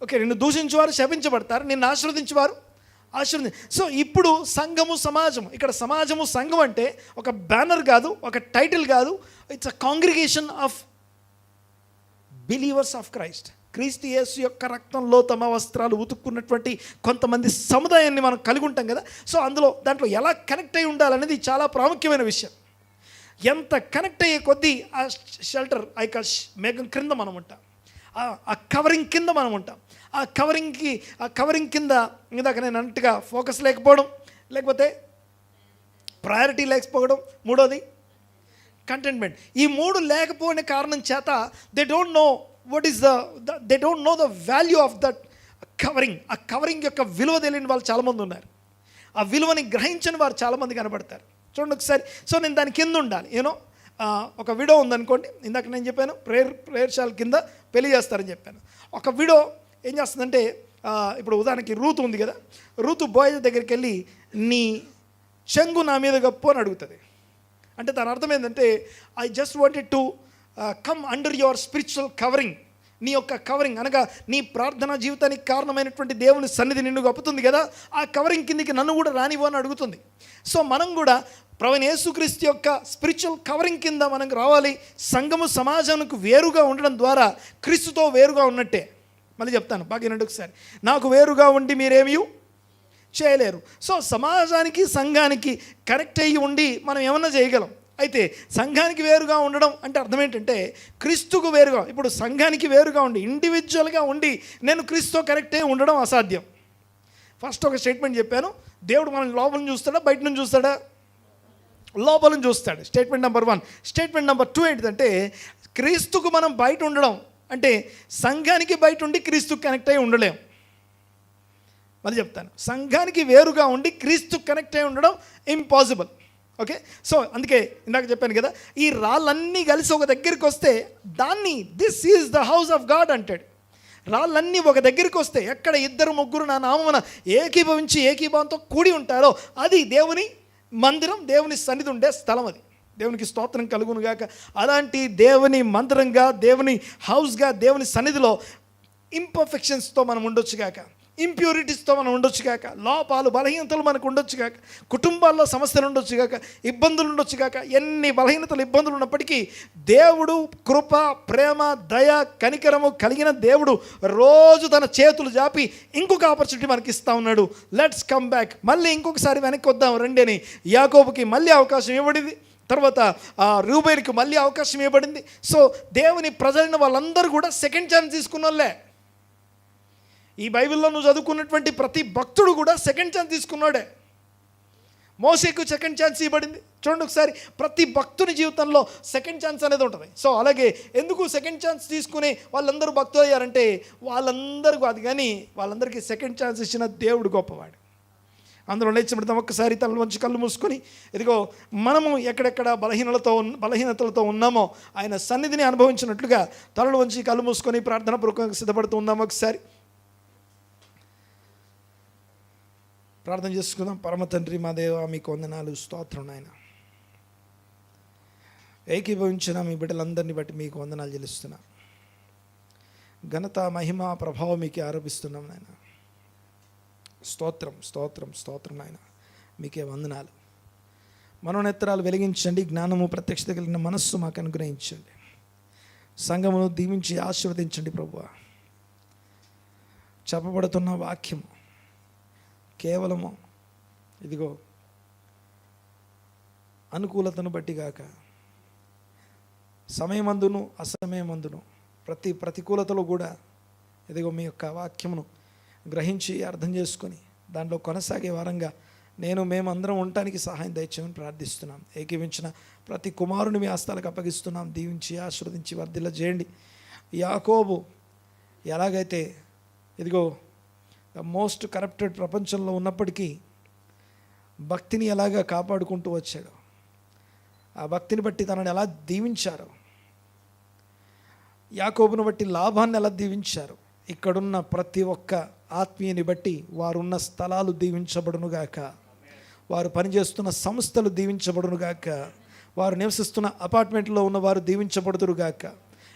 ఓకే, నిన్ను దూషించువారు శపించబడతారు, నిన్ను ఆశీర్వదించువారు సో ఇప్పుడు సంఘము సమాజము, ఇక్కడ సమాజము సంఘం అంటే ఒక బ్యానర్ కాదు, ఒక టైటిల్ కాదు, it's a congregation of believers of Christ. క్రీస్తు యేసు యొక్క రక్తంలో తమ వస్త్రాలు ఉతుక్కున్నటువంటి కొంతమంది సముదాయాన్ని మనం కలిగి ఉంటాం కదా. సో దాంట్లో ఎలా కనెక్ట్ అయి ఉండాలనేది చాలా ప్రాముఖ్యమైన విషయం. ఎంత కనెక్ట్ అయ్యే కొద్దీ ఆ షెల్టర్, ఆ యొక్క మేఘం క్రింద మనం ఉంటాం, ఆ కవరింగ్ కింద మనం ఉంటాం. ఆ కవరింగ్ కింద ఇందాక నేను అన్నట్టుగా ఫోకస్ లేకపోవడం, లేకపోతే ప్రయారిటీ లేకపోవడం, మూడోది కంటెంట్మెంట్. ఈ 3 లేకపోయిన కారణం చేత they don't know the value of that covering. ఆ కవరింగ్ యొక్క విలువ తెలియని వాళ్ళు చాలామంది ఉన్నారు. ఆ విలువని గ్రహించని వారు చాలామంది కనబడతారు. చూడండి ఒకసారి. సో నేను దాని కింద ఉండాలి. ఒక విడో ఉందనుకోండి, ఇందాక నేను చెప్పాను ప్రేయర్ షాల్ కింద పెళ్లి చేస్తారని చెప్పాను. ఒక విడో ఏం చేస్తుందంటే, ఇప్పుడు ఉదాహరణకి రూతు ఉంది కదా, రూతు బోయజ్ దగ్గరికి వెళ్ళి నీ చెంగు నా మీద గప్పు అని అడుగుతుంది. అంటే దాని అర్థం ఏంటంటే I just wanted to come under your spiritual covering. నీ యొక్క కవరింగ్ అనగా నీ ప్రార్థనా జీవితానికి కారణమైనటువంటి దేవుని సన్నిధి నిన్ను గప్పుతుంది కదా, ఆ కవరింగ్ కిందికి నన్ను కూడా రానివ్వు అని అడుగుతుంది. సో మనం కూడా ప్రభువైన యేసుక్రీస్తు యొక్క స్పిరిచువల్ కవరింగ్ కింద మనం రావాలి. సంఘము సమాజానికి వేరుగా ఉండడం ద్వారా క్రీస్తుతో వేరుగా ఉన్నట్టే. మళ్ళీ చెప్తాను బాగా వినండి ఒకసారి. నాకు వేరుగా ఉండి మీరేమీ చేయలేరు. సో సమాజానికి సంఘానికి కనెక్ట్ అయ్యి ఉండి మనం ఏమన్నా చేయగలం. అయితే సంఘానికి వేరుగా ఉండడం అంటే అర్థం ఏంటంటే క్రీస్తుకు వేరుగా, ఇప్పుడు సంఘానికి వేరుగా ఉండి ఇండివిజువల్గా ఉండి నేను క్రీస్తుతో కనెక్ట్ అయ్యి ఉండడం అసాధ్యం. ఫస్ట్ ఒక స్టేట్మెంట్ చెప్పాను, దేవుడు మనల్ని లోపల నుంచి చూస్తాడా బయట నుంచి చూస్తాడా? లోపల నుంచి చూస్తాడు. Statement number 1. స్టేట్మెంట్ నెంబర్ 2 ఏంటంటే క్రీస్తుకు మనం బయట ఉండడం అంటే సంఘానికి బయట ఉండి క్రీస్తుకు కనెక్ట్ అయ్యి ఉండలేం. మళ్ళీ చెప్తాను, సంఘానికి వేరుగా ఉండి క్రీస్తుకు కనెక్ట్ అయ్యి ఉండడం ఇంపాసిబుల్. ఓకే, సో అందుకే ఇందాక చెప్పాను కదా, ఈ రాళ్ళన్నీ కలిసి ఒక దగ్గరికి వస్తే దాన్ని this is the house of God అంటాడు. రాళ్ళన్నీ ఒక దగ్గరికి వస్తే ఎక్కడ 2-3 నా నామమున ఏకీభవించి ఏకీభావంతో కూడి ఉంటారో అది దేవుని మందిరం, దేవుని సన్నిధి ఉండే స్థలం. అది దేవునికి స్తోత్రం కలుగునుగాక. అలాంటి దేవుని మందిరంగా, దేవుని హౌస్గా, దేవుని సన్నిధిలో ఇంపర్ఫెక్షన్స్తో మనం ఉండొచ్చు కాక, ఇంప్యూరిటీస్తో మనం ఉండొచ్చు కాక, లోపాలు బలహీనతలు మనకు ఉండొచ్చు కాక, కుటుంబాల్లో సమస్యలు ఉండొచ్చు కాక, ఇబ్బందులు ఉండొచ్చు కాక, ఎన్ని బలహీనతలు ఇబ్బందులు ఉన్నప్పటికీ దేవుడు కృప, ప్రేమ, దయ, కనికరము కలిగిన దేవుడు రోజు తన చేతులు జాపి ఇంకొక ఆపర్చునిటీ మనకి ఇస్తూ ఉన్నాడు. లెట్స్ కమ్ బ్యాక్, మళ్ళీ ఇంకొకసారి వెనక్కి వద్దాం రండి అని యాకోబుకి మళ్ళీ అవకాశం ఇవ్వబడింది. తర్వాత రూబేలుకి మళ్ళీ అవకాశం ఇవ్వబడింది. సో దేవుని ప్రజలైన వాళ్ళందరూ కూడా సెకండ్ ఛాన్స్ తీసుకున్న వాళ్ళే. ఈ బైబిల్లో నువ్వు చదువుకున్నటువంటి ప్రతి భక్తుడు కూడా సెకండ్ ఛాన్స్ తీసుకున్నాడే. మోసేకు సెకండ్ ఛాన్స్ ఇవ్వబడింది. చూడండి ఒకసారి, ప్రతి భక్తుని జీవితంలో సెకండ్ ఛాన్స్ అనేది ఉంటుంది. సో అలాగే ఎందుకు సెకండ్ ఛాన్స్ తీసుకుని వాళ్ళందరూ భక్తులు అయ్యారంటే వాళ్ళందరూ కాదు కానీ వాళ్ళందరికీ సెకండ్ ఛాన్స్ ఇచ్చిన దేవుడు గొప్పవాడు. అందరూ లేచిపెడతాం ఒక్కసారి, తల వంచి కళ్ళు మూసుకొని, ఇదిగో మనము ఎక్కడెక్కడ బలహీనతలతో ఉన్నామో ఆయన సన్నిధిని అనుభవించినట్లుగా తలలు వంచి కళ్ళు మూసుకొని ప్రార్థన పూర్వకంగా సిద్ధపడుతూ ఉన్నాము. ఒకసారి ప్రార్థన చేసుకుందాం. పరమ తండ్రి మా దేవ, మీకు వందనాలు, స్తోత్రం నాయన. ఏకీభవించిన మీ బిడ్డలందరినీ బట్టి మీకు వందనాలు చెల్లిస్తున్నా. ఘనత, మహిమ, ప్రభావం మీకే ఆరోపిస్తున్నాం నాయన. స్తోత్రం స్తోత్రం స్తోత్రం నాయన, మీకే వందనాలు. మనోనేత్రాలు వెలిగించండి, జ్ఞానము ప్రత్యక్షత కలిగిన మనస్సు మాకు అనుగ్రహించండి. సంఘమును దీవించి ఆశీర్వదించండి ప్రభువా. చెప్పబడుతున్న వాక్యము కేవలము ఇదిగో అనుకూలతను బట్టి గాక, సమయమందును అసమయమందును ప్రతి ప్రతికూలతలో కూడా ఇదిగో మీ యొక్క వాక్యమును గ్రహించి అర్థం చేసుకొని దాంట్లో కొనసాగే వారంగా మేమందరం ఉండటానికి సహాయం దయచేయమని ప్రార్థిస్తున్నాం. ఏకీవించిన ప్రతి కుమారుని మీ హస్తాలకు అప్పగిస్తున్నాం. దీవించి ఆశీర్వదించి వర్ధిల్ల చేయండి. యాకోబు ఎలాగైతే ఇదిగో ద మోస్ట్ కరప్టెడ్ ప్రపంచంలో ఉన్నప్పటికీ భక్తిని ఎలాగా కాపాడుకుంటూ వచ్చాడు, ఆ భక్తిని బట్టి తనని ఎలా దీవించారు, యాకోబును బట్టి లాభాన్ని ఎలా దీవించారు, ఇక్కడున్న ప్రతి ఒక్క ఆత్మీయని బట్టి వారున్న స్థలాలు దీవించబడునుగాక, వారు పనిచేస్తున్న సంస్థలు దీవించబడునుగాక, వారు నివసిస్తున్న అపార్ట్మెంట్లో ఉన్న వారు దీవించబడుదురుగాక.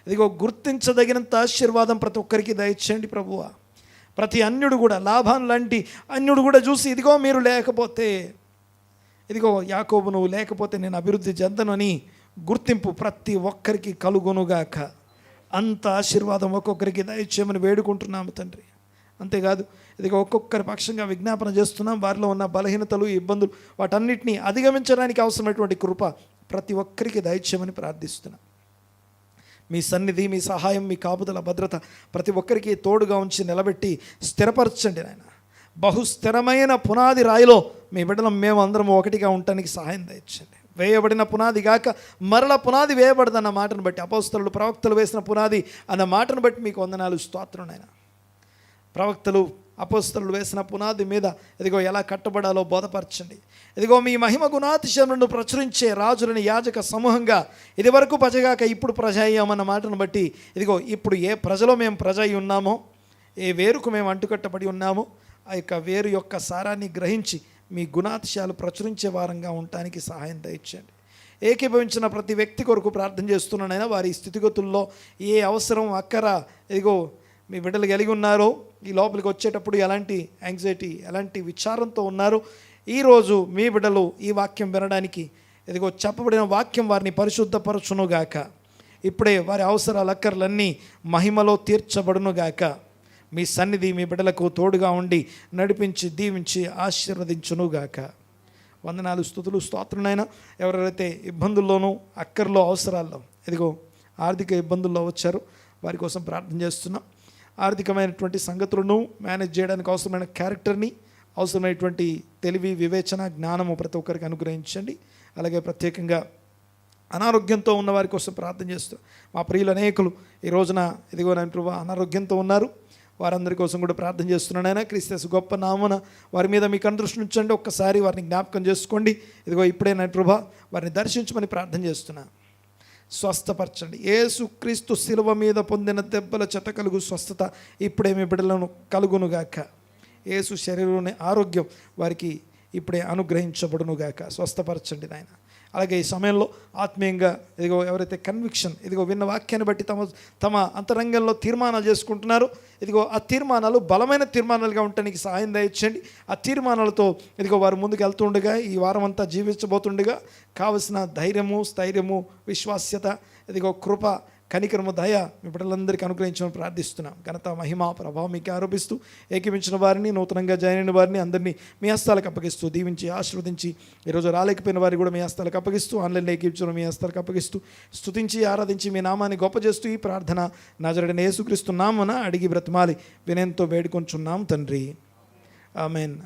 ఇదిగో గుర్తించదగినంత ఆశీర్వాదం ప్రతి ఒక్కరికి దయచేయండి ప్రభువా. ప్రతి అన్యుడు కూడా, లాభాన్ లాంటి అన్యుడు కూడా చూసి ఇదిగో మీరు లేకపోతే, ఇదిగో యాకోబు నువ్వు లేకపోతే నేను అభివృద్ధి చెందను అని గుర్తింపు ప్రతి ఒక్కరికి కలుగునుగాక. అంత ఆశీర్వాదం ఒక్కొక్కరికి దయచేయమని వేడుకుంటున్నాము తండ్రి. అంతేకాదు ఇదిగో ఒక్కొక్కరి పక్షంగా విజ్ఞాపన చేస్తున్నాం. వారిలో ఉన్న బలహీనతలు, ఇబ్బందులు వాటన్నిటినీ అధిగమించడానికి అవసరమైనటువంటి కృప ప్రతి ఒక్కరికి దయచేయమని ప్రార్థిస్తున్నాం. మీ సన్నిధి, మీ సహాయం, మీ కాపుదల, భద్రత ప్రతి ఒక్కరికి తోడుగా ఉంచి నిలబెట్టి స్థిరపరచండి నాయన. బహుస్థిరమైన పునాది రాయిలో మీ బిడ్డలం మేము అందరం ఒకటిగా ఉండటానికి సహాయం దయచండి. వేయబడిన పునాది గాక మరల పునాది వేయబడదన్న మాటను బట్టి, అపోస్తలులు ప్రవక్తలు వేసిన పునాది అన్న మాటను బట్టి మీకు వందనాలు, స్తోత్రం నాయన. ప్రవక్తలు అపోస్తలులు వేసిన పునాది మీద ఇదిగో ఎలా కట్టబడాలో బోధపరచండి. ఇదిగో మీ మహిమ గుణాతిశయములను ప్రచురించే రాజులని యాజక సమూహంగా ఇదివరకు ప్రజగాక ఇప్పుడు ప్రజ అయ్యామన్న మాటను బట్టి ఇదిగో ఇప్పుడు ఏ ప్రజలో మేము ప్రజ అయి ఉన్నామో, ఏ వేరుకు మేము అంటుకట్టబడి ఉన్నామో ఆ యొక్క వేరు యొక్క సారాన్ని గ్రహించి మీ గుణాతిశయాలు ప్రచురించే వారంగా ఉండటానికి సహాయం దయచేయండి. ఏకీభవించిన ప్రతి వ్యక్తి కొరకు ప్రార్థన చేస్తున్నానైనా వారి స్థితిగతుల్లో ఏ అవసరం, అక్కర ఇదిగో మీ బిడ్డలు కలిగి ఉన్నారో, ఈ లోపలికి వచ్చేటప్పుడు ఎలాంటి యాంగ్జైటీ, ఎలాంటి విచారంతో ఉన్నారో, ఈరోజు మీ బిడ్డలు ఈ వాక్యం వినడానికి ఇదిగో చెప్పబడిన వాక్యం వారిని పరిశుద్ధపరచునుగాక. ఇప్పుడే వారి అవసరాలు, అక్కర్లన్నీ మహిమలో తీర్చబడునుగాక. మీ సన్నిధి మీ బిడ్డలకు తోడుగా ఉండి నడిపించి దీవించి ఆశీర్వదించునుగాక. వందనాలు, స్తుతులు, స్తోత్రునైనా. ఎవరెవరైతే ఇబ్బందుల్లోనూ అక్కర్లో అవసరాల్లో ఇదిగో ఆర్థిక ఇబ్బందుల్లో వచ్చారో వారి కోసం ప్రార్థన చేస్తున్నాం. ఆర్థికమైనటువంటి సంగతులను మేనేజ్ చేయడానికి అవసరమైన క్యారెక్టర్ని, అవసరమైనటువంటి తెలివి, వివేచన, జ్ఞానము ప్రతి ఒక్కరికి అనుగ్రహించండి. అలాగే ప్రత్యేకంగా అనారోగ్యంతో ఉన్న వారి కోసం ప్రార్థన చేస్తూ మా ప్రియులు అనేకులు ఈ రోజున ఇదిగో నాయన ప్రభువా అనారోగ్యంతో ఉన్నారు. వారందరి కోసం కూడా ప్రార్థన చేస్తున్నానైనా. క్రీస్తు గొప్ప నామన వారి మీద మీ కనుదృష్టి ఉంచండి. ఒక్కసారి వారిని జ్ఞాపకం చేసుకోండి. ఇదిగో ఇప్పుడే నాయన ప్రభువా వారిని దర్శించమని ప్రార్థన చేస్తున్నా. స్వస్థపరచండి. యేసు క్రీస్తు శిలువ మీద పొందిన దెబ్బల చేత కలుగు స్వస్థత ఇప్పుడే మీ బిడ్డలను కలుగునుగాక. యేసు శరీరంలోని ఆరోగ్యం వారికి ఇప్పుడే అనుగ్రహించబడునుగాక. స్వస్థపరచండి నాయన. అలాగే ఈ సమయంలో ఆత్మీయంగా ఇదిగో ఎవరైతే కన్విక్షన్ ఇదిగో విన్న వాక్యాన్ని బట్టి తమ అంతరంగంలో తీర్మానాలు చేసుకుంటున్నారో ఇదిగో ఆ తీర్మానాలు బలమైన తీర్మానాలుగా ఉండటానికి సహాయం దయచేయండి. ఆ తీర్మానాలతో ఇదిగో వారు ముందుకు వెళ్తుండగా ఈ వారం అంతా జీవించబోతుండగా కావలసిన ధైర్యము, స్థైర్యము, విశ్వాస్యత, ఇదిగో కృప, కనికరము, దయ మీ బిడ్డలందరికీ అనుగ్రహించమని ప్రార్థిస్తున్నాం. ఘనత, మహిమ, ప్రభావం మీకు ఆరోపిస్తూ ఏకీపించిన వారిని, నూతనంగా జాయిన్ అయిన వారిని అందరినీ మీ హస్తాలకు అప్పగిస్తూ దీవించి ఆశీర్వదించి ఈరోజు రాలేకపోయిన వారిని కూడా మీ హస్తాలకు అప్పగిస్తూ ఆన్లైన్లో ఏకీపించడం మీ హస్తాలకు అప్పగిస్తూ స్తుతించి ఆరాధించి మీ నామాన్ని గొప్ప చేస్తూ ఈ ప్రార్థన నజరేయుడైన యేసుక్రీస్తు నామమున అడిగి బ్రతిమాలి వినయంతో వేడుకొంచున్నాం తండ్రి. ఆమేన్.